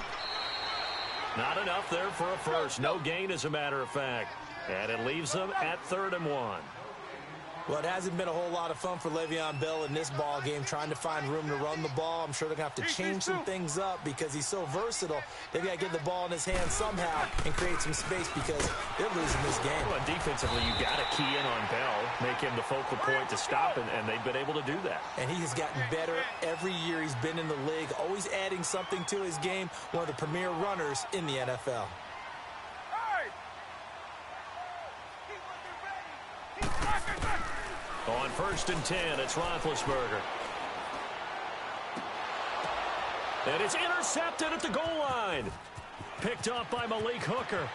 Not enough there for a first. No gain, as a matter of fact. And it leaves them at 3rd and 1. Well, it hasn't been a whole lot of fun for Le'Veon Bell in this ball game, trying to find room to run the ball. I'm sure they're going to have to change some things up because he's so versatile. They've got to get the ball in his hands somehow and create some space because they're losing this game. Well, defensively, you've got to key in on Bell, make him the focal point to stop, and they've been able to do that. And he has gotten better every year he's been in the league, always adding something to his game, one of the premier runners in the NFL. On 1st and 10, it's Roethlisberger. And it's intercepted at the goal line. Picked up by Malik Hooker.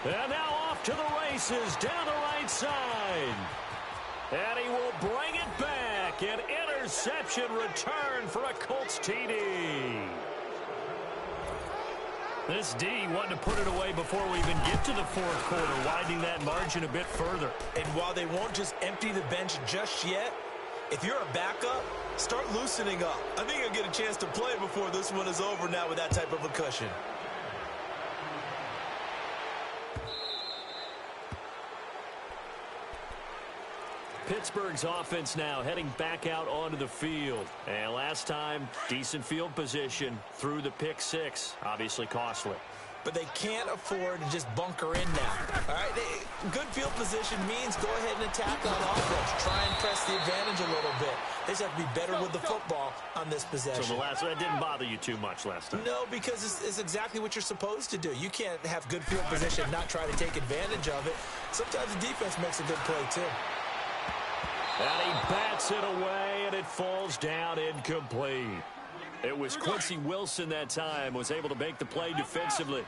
And now off to the races down the right side. And he will bring it back. An interception return for a Colts TD. This D wanting to put it away before we even get to the fourth quarter, widening that margin a bit further. And while they won't just empty the bench just yet, if you're a backup, start loosening up. I think you'll get a chance to play before this one is over now with that type of a cushion. Pittsburgh's offense now heading back out onto the field. And last time, decent field position through the pick six. Obviously costly. But they can't afford to just bunker in now. All right, good field position means go ahead and attack on offense. Try and press the advantage a little bit. They just have to be better with the football on this possession. So that didn't bother you too much last time? No, because it's exactly what you're supposed to do. You can't have good field position and not try to take advantage of it. Sometimes the defense makes a good play, too. And he bats it away, and it falls down incomplete. It was Quincy Wilson that time, was able to make the play defensively.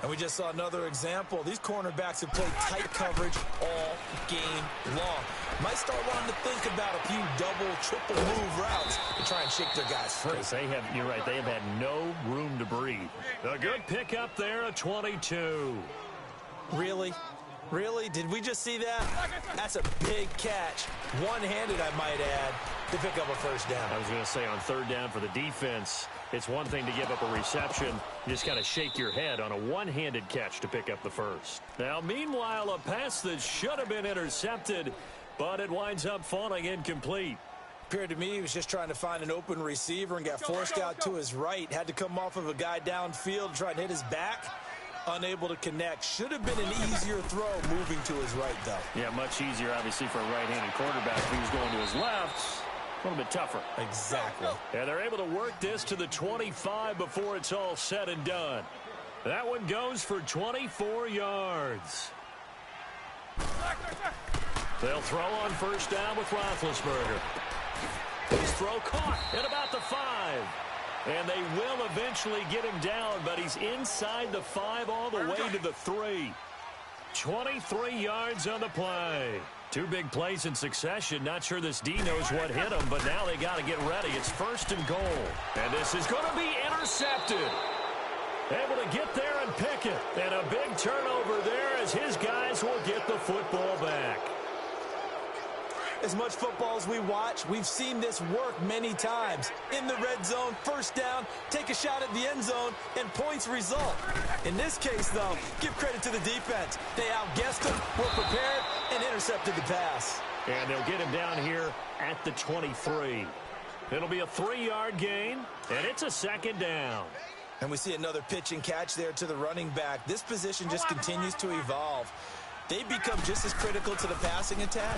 And we just saw another example. These cornerbacks have played tight coverage all game long. Might start wanting to think about a few double, triple move routes to try and shake their guys free. You're right, they have had no room to breathe. A good pick up there at 22. Really? Really? Did we just see that? That's a big catch. One-handed, I might add, to pick up a first down. I was going to say on third down for the defense, it's one thing to give up a reception. You just got to shake your head on a one-handed catch to pick up the first. Now, meanwhile, a pass that should have been intercepted, but it winds up falling incomplete. Appeared to me he was just trying to find an open receiver and got forced out to his right. Had to come off of a guy downfield, try and hit his back. Unable to connect. Should have been an easier throw moving to his right, though. Yeah, much easier, obviously, for a right-handed quarterback. If he was going to his left, a little bit tougher. Exactly. And they're able to work this to the 25 before it's all said and done. That one goes for 24 yards. They'll throw on first down with Roethlisberger. His throw caught at about the 5. And they will eventually get him down, but he's inside the 5 all the way to the 3. 23 yards on the play. Two big plays in succession. Not sure this D knows what hit him, but now they got to get ready. It's first and goal. And this is going to be intercepted. Able to get there and pick it. And a big turnover there as his guys will get the football back. As much football as we watch, we've seen this work many times. In the red zone, first down, take a shot at the end zone, and points result. In this case, though, give credit to the defense. They outguessed him, were prepared, and intercepted the pass. And they'll get him down here at the 23. It'll be a 3-yard gain, and it's a second down. And we see another pitch and catch there to the running back. This position just continues to evolve. They become just as critical to the passing attack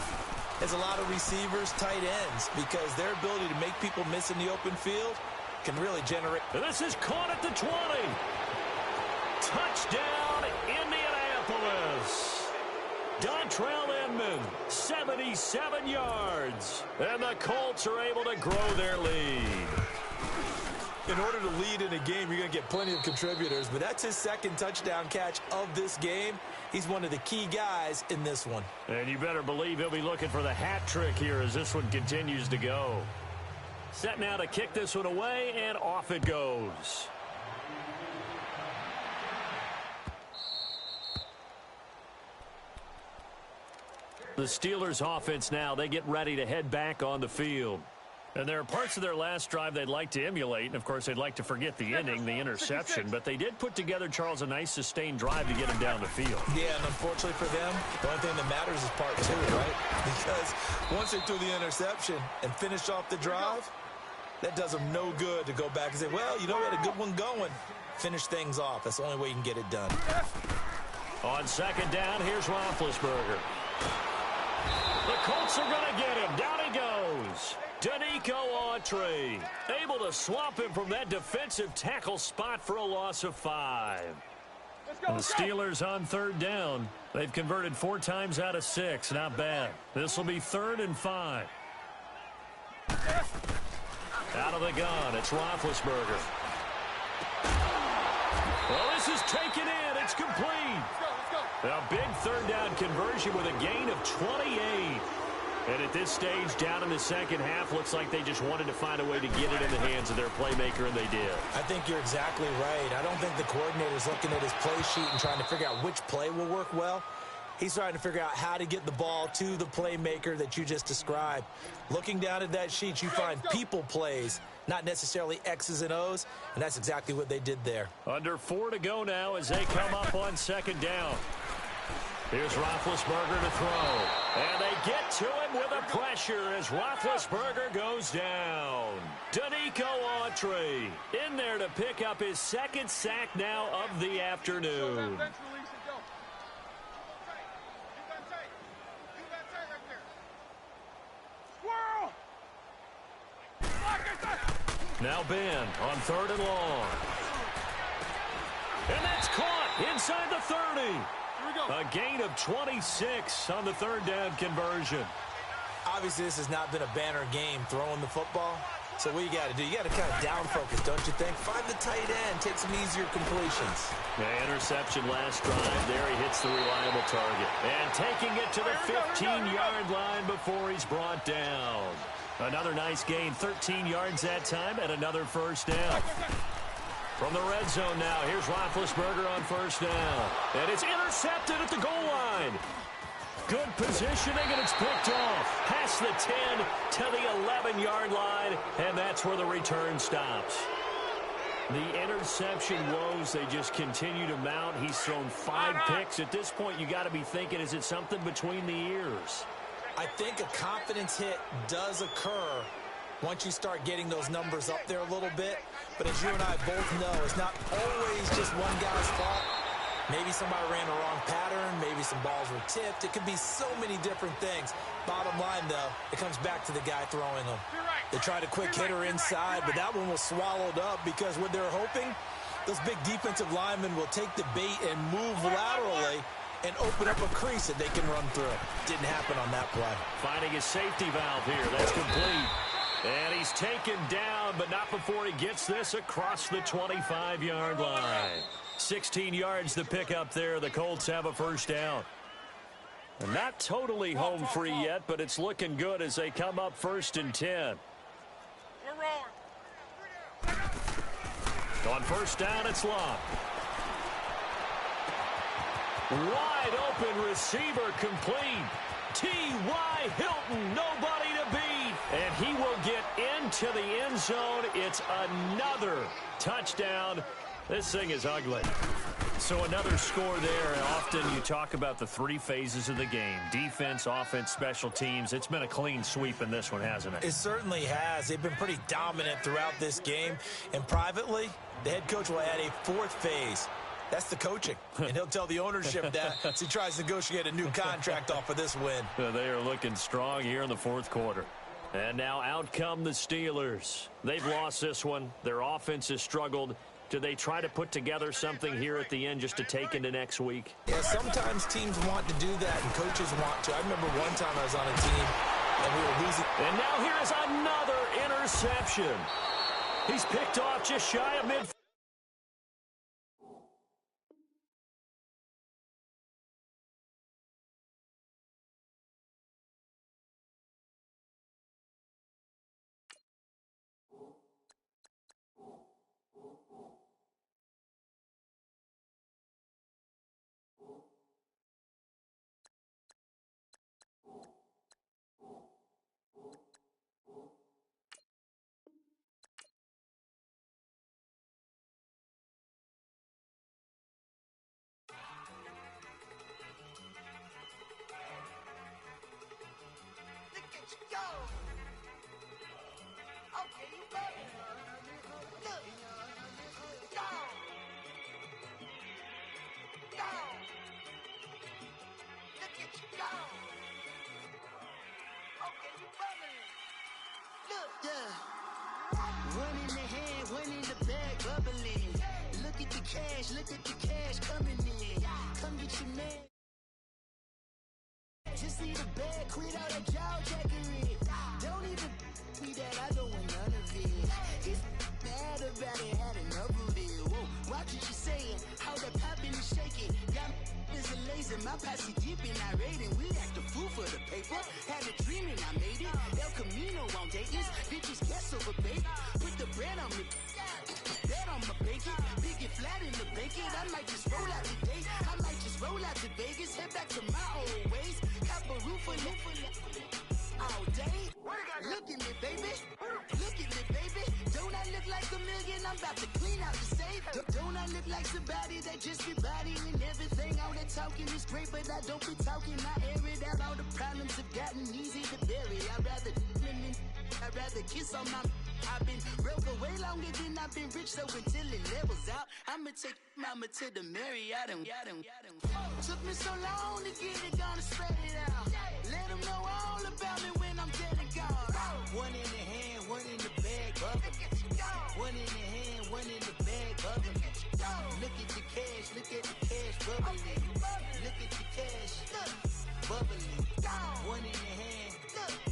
as a lot of receivers, tight ends, because their ability to make people miss in the open field can really generate. And this is caught at the 20. Touchdown, Indianapolis. Dontrell Inman, 77 yards. And the Colts are able to grow their lead. In order to lead in a game, you're going to get plenty of contributors, but that's his second touchdown catch of this game. He's one of the key guys in this one. And you better believe he'll be looking for the hat trick here as this one continues to go. Set now to kick this one away, and off it goes. The Steelers offense now, they get ready to head back on the field. And there are parts of their last drive they'd like to emulate, and, of course, they'd like to forget the ending, the interception. But they did put together, Charles, a nice sustained drive to get him down the field. Yeah, and unfortunately for them, the only thing that matters is part two, right? Because once they threw the interception and finished off the drive, that does them no good to go back and say, well, you know, we had a good one going. Finish things off. That's the only way you can get it done. On second down, here's Roethlisberger. The Colts are going to get him. Down he goes. Danico Autry able to swamp him from that defensive tackle spot for a loss of 5. And the Steelers on third down. They've converted 4 times out of 6. Not bad. This will be 3rd and 5. Out of the gun, it's Roethlisberger. Well, this is taken in. It's complete. A big third down conversion with a gain of 28. And at this stage, down in the second half, looks like they just wanted to find a way to get it in the hands of their playmaker, and they did. I think you're exactly right. I don't think the coordinator's looking at his play sheet and trying to figure out which play will work well. He's trying to figure out how to get the ball to the playmaker that you just described. Looking down at that sheet, you find people plays, not necessarily X's and O's, and that's exactly what they did there. Under 4 to go now as they come up on second down. Here's Roethlisberger to throw. And they get to him with a pressure as Roethlisberger goes down. Danico Autry in there to pick up his 2nd sack now of the afternoon. Now Ben on 3rd and long. And that's caught inside the 30. A gain of 26 on the 3rd down conversion. Obviously, this has not been a banner game throwing the football. So what you got to do, you got to kind of down focus, don't you think? Find the tight end, take some easier completions. The interception last drive. There he hits the reliable target. And taking it to the 15-yard line before he's brought down. Another nice gain, 13 yards that time, and another first down. From the red zone now, here's Roethlisberger on 1st down. And it's intercepted at the goal line. Good positioning, and it's picked off. Past the 10 to the 11-yard line, and that's where the return stops. The interception woes, they just continue to mount. He's thrown 5 picks. At this point, you got to be thinking, is it something between the ears? I think a confidence hit does occur once you start getting those numbers up there a little bit. But as you and I both know, it's not always just one guy's fault. Maybe somebody ran the wrong pattern. Maybe some balls were tipped. It could be so many different things. Bottom line, though, it comes back to the guy throwing them. They tried a quick hitter inside, but that one was swallowed up because what they're hoping, those big defensive linemen will take the bait and move laterally and open up a crease that they can run through. Didn't happen on that play. Finding a safety valve here. That's complete. And he's taken down, but not before he gets this across the 25-yard line. 16 yards to pick up there. The Colts have a first down. And not totally home free yet, but it's looking good as they come up 1st and 10. On 1st down, it's Locke. Wide open receiver complete. T.Y. Hilton, nobody to beat. And he will get into the end zone. It's another touchdown. This thing is ugly. So another score there. And often you talk about the 3 phases of the game. Defense, offense, special teams. It's been a clean sweep in this one, hasn't it? It certainly has. They've been pretty dominant throughout this game. And privately, the head coach will add a 4th phase. That's the coaching. And he'll tell the ownership that as he tries to negotiate a new contract off of this win. They are looking strong here in the 4th quarter. And now out come the Steelers. They've lost this one. Their offense has struggled. Do they try to put together something here at the end just to take into next week? Yeah, sometimes teams want to do that and coaches want to. I remember one time I was on a team and we were losing. And now here is another interception. He's picked off just shy of midfield. Look, yeah. One in the hand, one in the bag, bubbling. Look at the cash coming in. Come get your man. Just see the bag, quit all that jaw jackery. Don't even me that I don't want none of it. He's mad about it, had enough of it. Whoa, watch what you saying, how that poppin' and shaking. Got is a lazy, my posse deep and I raiding. We act a fool for the paper. Had a dream and I made it. El Camino on Dayton's, bitches guess over bait. Put the bread on me. Bet on my bacon, big and flat in the bacon. I might just roll out today. I might just roll out to Vegas, head back to my old ways. Cop a roof for all day. Look at me, baby. Look at me, baby. Don't I look like a million? I'm about to clean out the safe. Don't I look like somebody that just be bodying everything? All that talking is great, but I don't be talking. I air it out. All the problems have gotten easy to bury. I'd rather kiss on my. I've been broke way longer than I've been rich, so until it levels out, I'ma take mama to the Marriott and took me so long to get it, gonna spread it out. Let them know all about me when I'm dead and gone. One in the hand, one in the bag, bubbling. One in the hand, one in the bag, bubbling. Look at the cash, bubbling. Look at the cash, bubbling. One in the hand,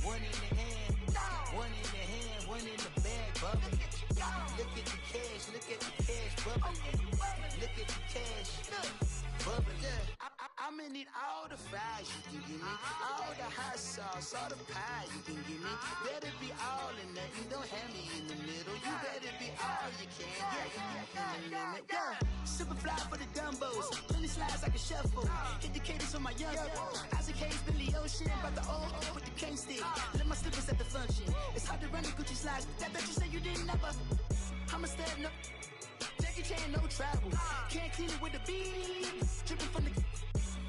one in the hand, one in the hand, one in the bag, bubbling. Look at the cash, bubbling. Look at the cash, bubbling. I'ma need all the fries you can give me, all the hot sauce, all the pie you can give me. Better be all or nothing, don't have me in the middle. You better be all you can, yeah. Super fly for the dumbos, plenty slides like a shuffle. Hit the cadence on my young Isaac Hayes, Billy Ocean, brought the old with the cane stick. Let my slippers at the function. It's hard to run the Gucci slides. That bet you say you didn't never. I'ma step no. Jackie Chan, no travel. Can't clean it with the beat. Dripping from the.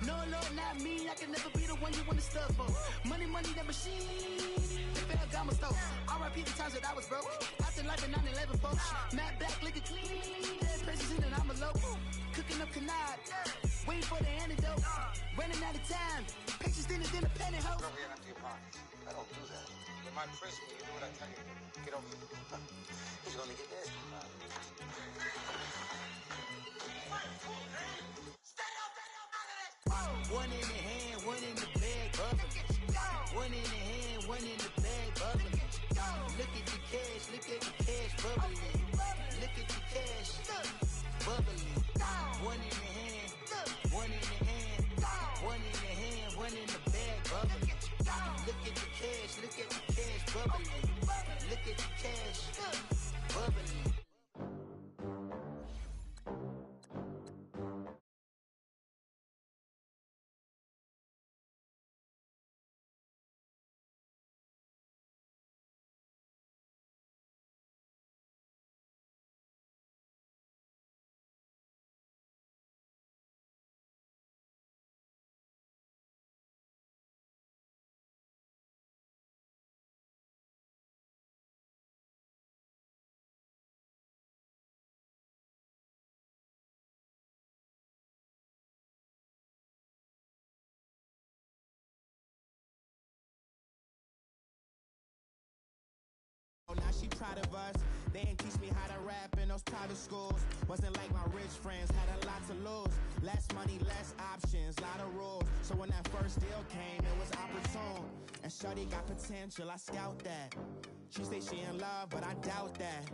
No, Lord, not me. I can never be the one you want to stuff for. Money, that machine. They fell down my stove. R.I.P. the times that I was broke. After life in 9/11, folks. Matte black, liquor clean. Dead president and I'm a local. Cooking up canard. Waiting for the antidote. Running out of time. Pictures thinner than a pantyhose. Over here after your pockets. I don't do that. In my prison, you do what I tell you. Get over here. He's gonna get this. One in the hand, one in the bag, bubbling. One in the hand, one in the bag, bubbling. Look at the cash, bubbling. Look at the cash, bubbling. One in the hand, one in the hand, one in the hand, one in the bag, bubbling. Look at the cash, bubbling. Look at the cash, bubbling. Now she proud of us. They ain't teach me how to rap in those private schools. Wasn't like my rich friends, had a lot to lose. Less money, less options, lot of rules. So when that first deal came, it was opportune. And shorty got potential, I scout that. She say she in love, but I doubt that.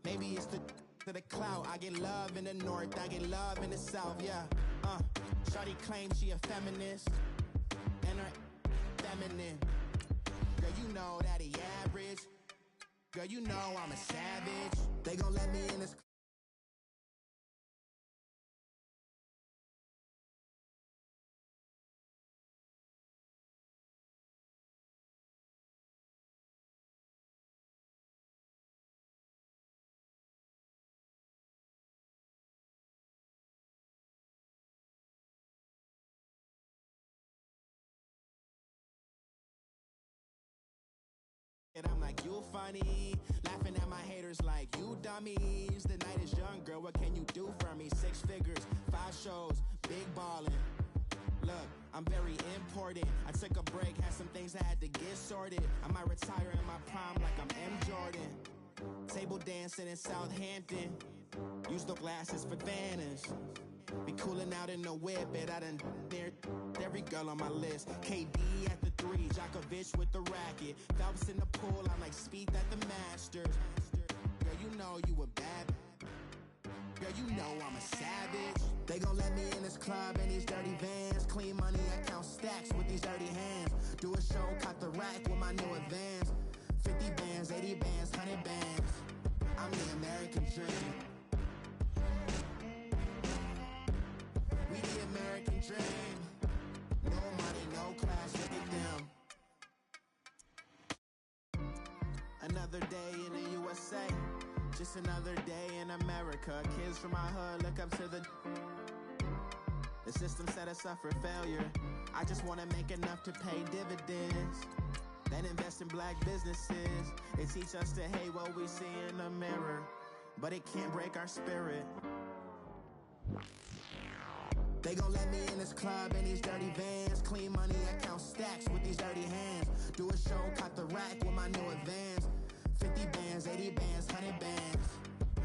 Maybe it's to the clout. I get love in the north, I get love in the south, yeah. Shorty claims she a feminist, and her feminine. Girl, you know that he average. Girl, you know I'm a savage. They gon' let me in this. And I'm like, you funny, laughing at my haters like, you dummies. The night is young, girl, what can you do for me? 6 figures, 5 shows, big ballin'. Look, I'm very important. I took a break, had some things I had to get sorted. I might retire in my prime like I'm M. Jordan. Table dancing in Southampton. Use the glasses for Vanish. Be cooling out in the whip, and I done near every girl on my list. KD at the 3, Djokovic with the racket. Phelps in the pool, I'm like Speed at the Masters. Girl, you know you a bad. Girl, you know I'm a savage. They gon' let me in this club in these dirty vans. Clean money, I count stacks with these dirty hands. Do a show, cut the rack with my new advance. 50 bands, 80 bands, 100 bands. I'm the American dream. We the American dream. No money, no class, look at them. Another day in the USA. Just another day in America. Kids from my hood look up to the system set us up for failure. I just want to make enough to pay dividends. Then invest in black businesses. It teach us to hate what we see in the mirror, but it can't break our spirit. They gon' let me in this club in these dirty vans. Clean money, I count stacks with these dirty hands. Do a show, cut the rack with my new advance. 50 bands, 80 bands, 100 bands.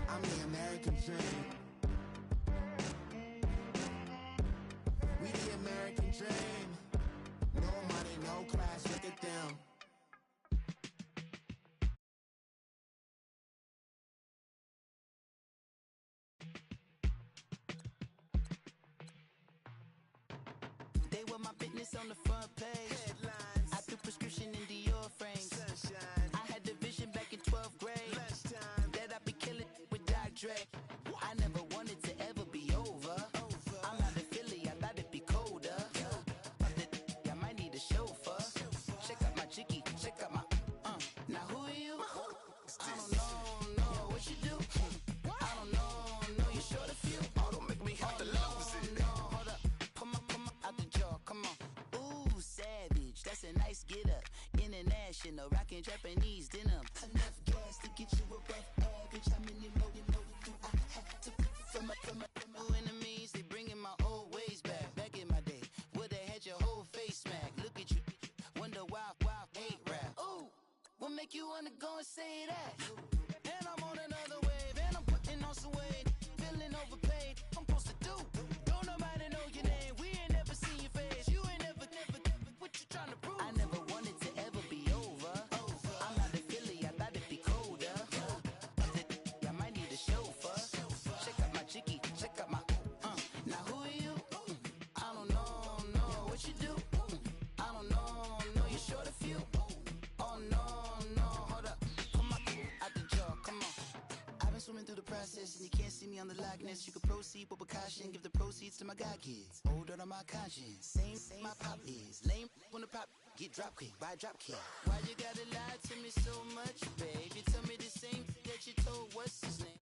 I'm the American dream. We the American dream. No money, no class, look at them. They were my business on the front page. Headlines. I threw prescription in Dior frames. Sunshine. I had the vision back in 12th grade. Lunchtime. That I'd be killing with Dr. Dre. I never wanted to ever be over. I'm out of Philly, I thought it'd be colder. I might need a chauffeur. Check out my chicky, check out my Now who are you? I don't know what you do. I don't know you short a few. Oh, don't make me have to lose it. No, hold up, come on, out the jaw, come on. Ooh, savage, that's a nice get up. International, rockin' Japanese denim. Enough gas to get you above average. How many more do I have to from my enemies? They bringing my old ways back. Back in my day, would've had your whole face smacked. Look at you, wonder why hate rap. Ooh, what make you wanna go and say that? And I'm on another wave, and I'm putting on some weight. Feeling overpaid, I'm supposed to do. Don't nobody know your name, we ain't never seen your face. You ain't never, what you trying to prove? I never wanted to ever be over. I'm out of Philly, I thought it'd be colder. I might need a chauffeur. Check out my chicky, check out my Now who are you? I don't know what you do. I don't know you're short a few. Oh no, hold up, come on, out the jaw, come on. I've been swimming through the process, and you can't see me on the Loch Ness. You can proceed with precaution, give the proceeds to my god kids. Older than my conscience, same my pop is. Lame when the pop get drop kick by drop kick. Why you gotta lie to me so much, babe? You tell me the same that you told what's his name.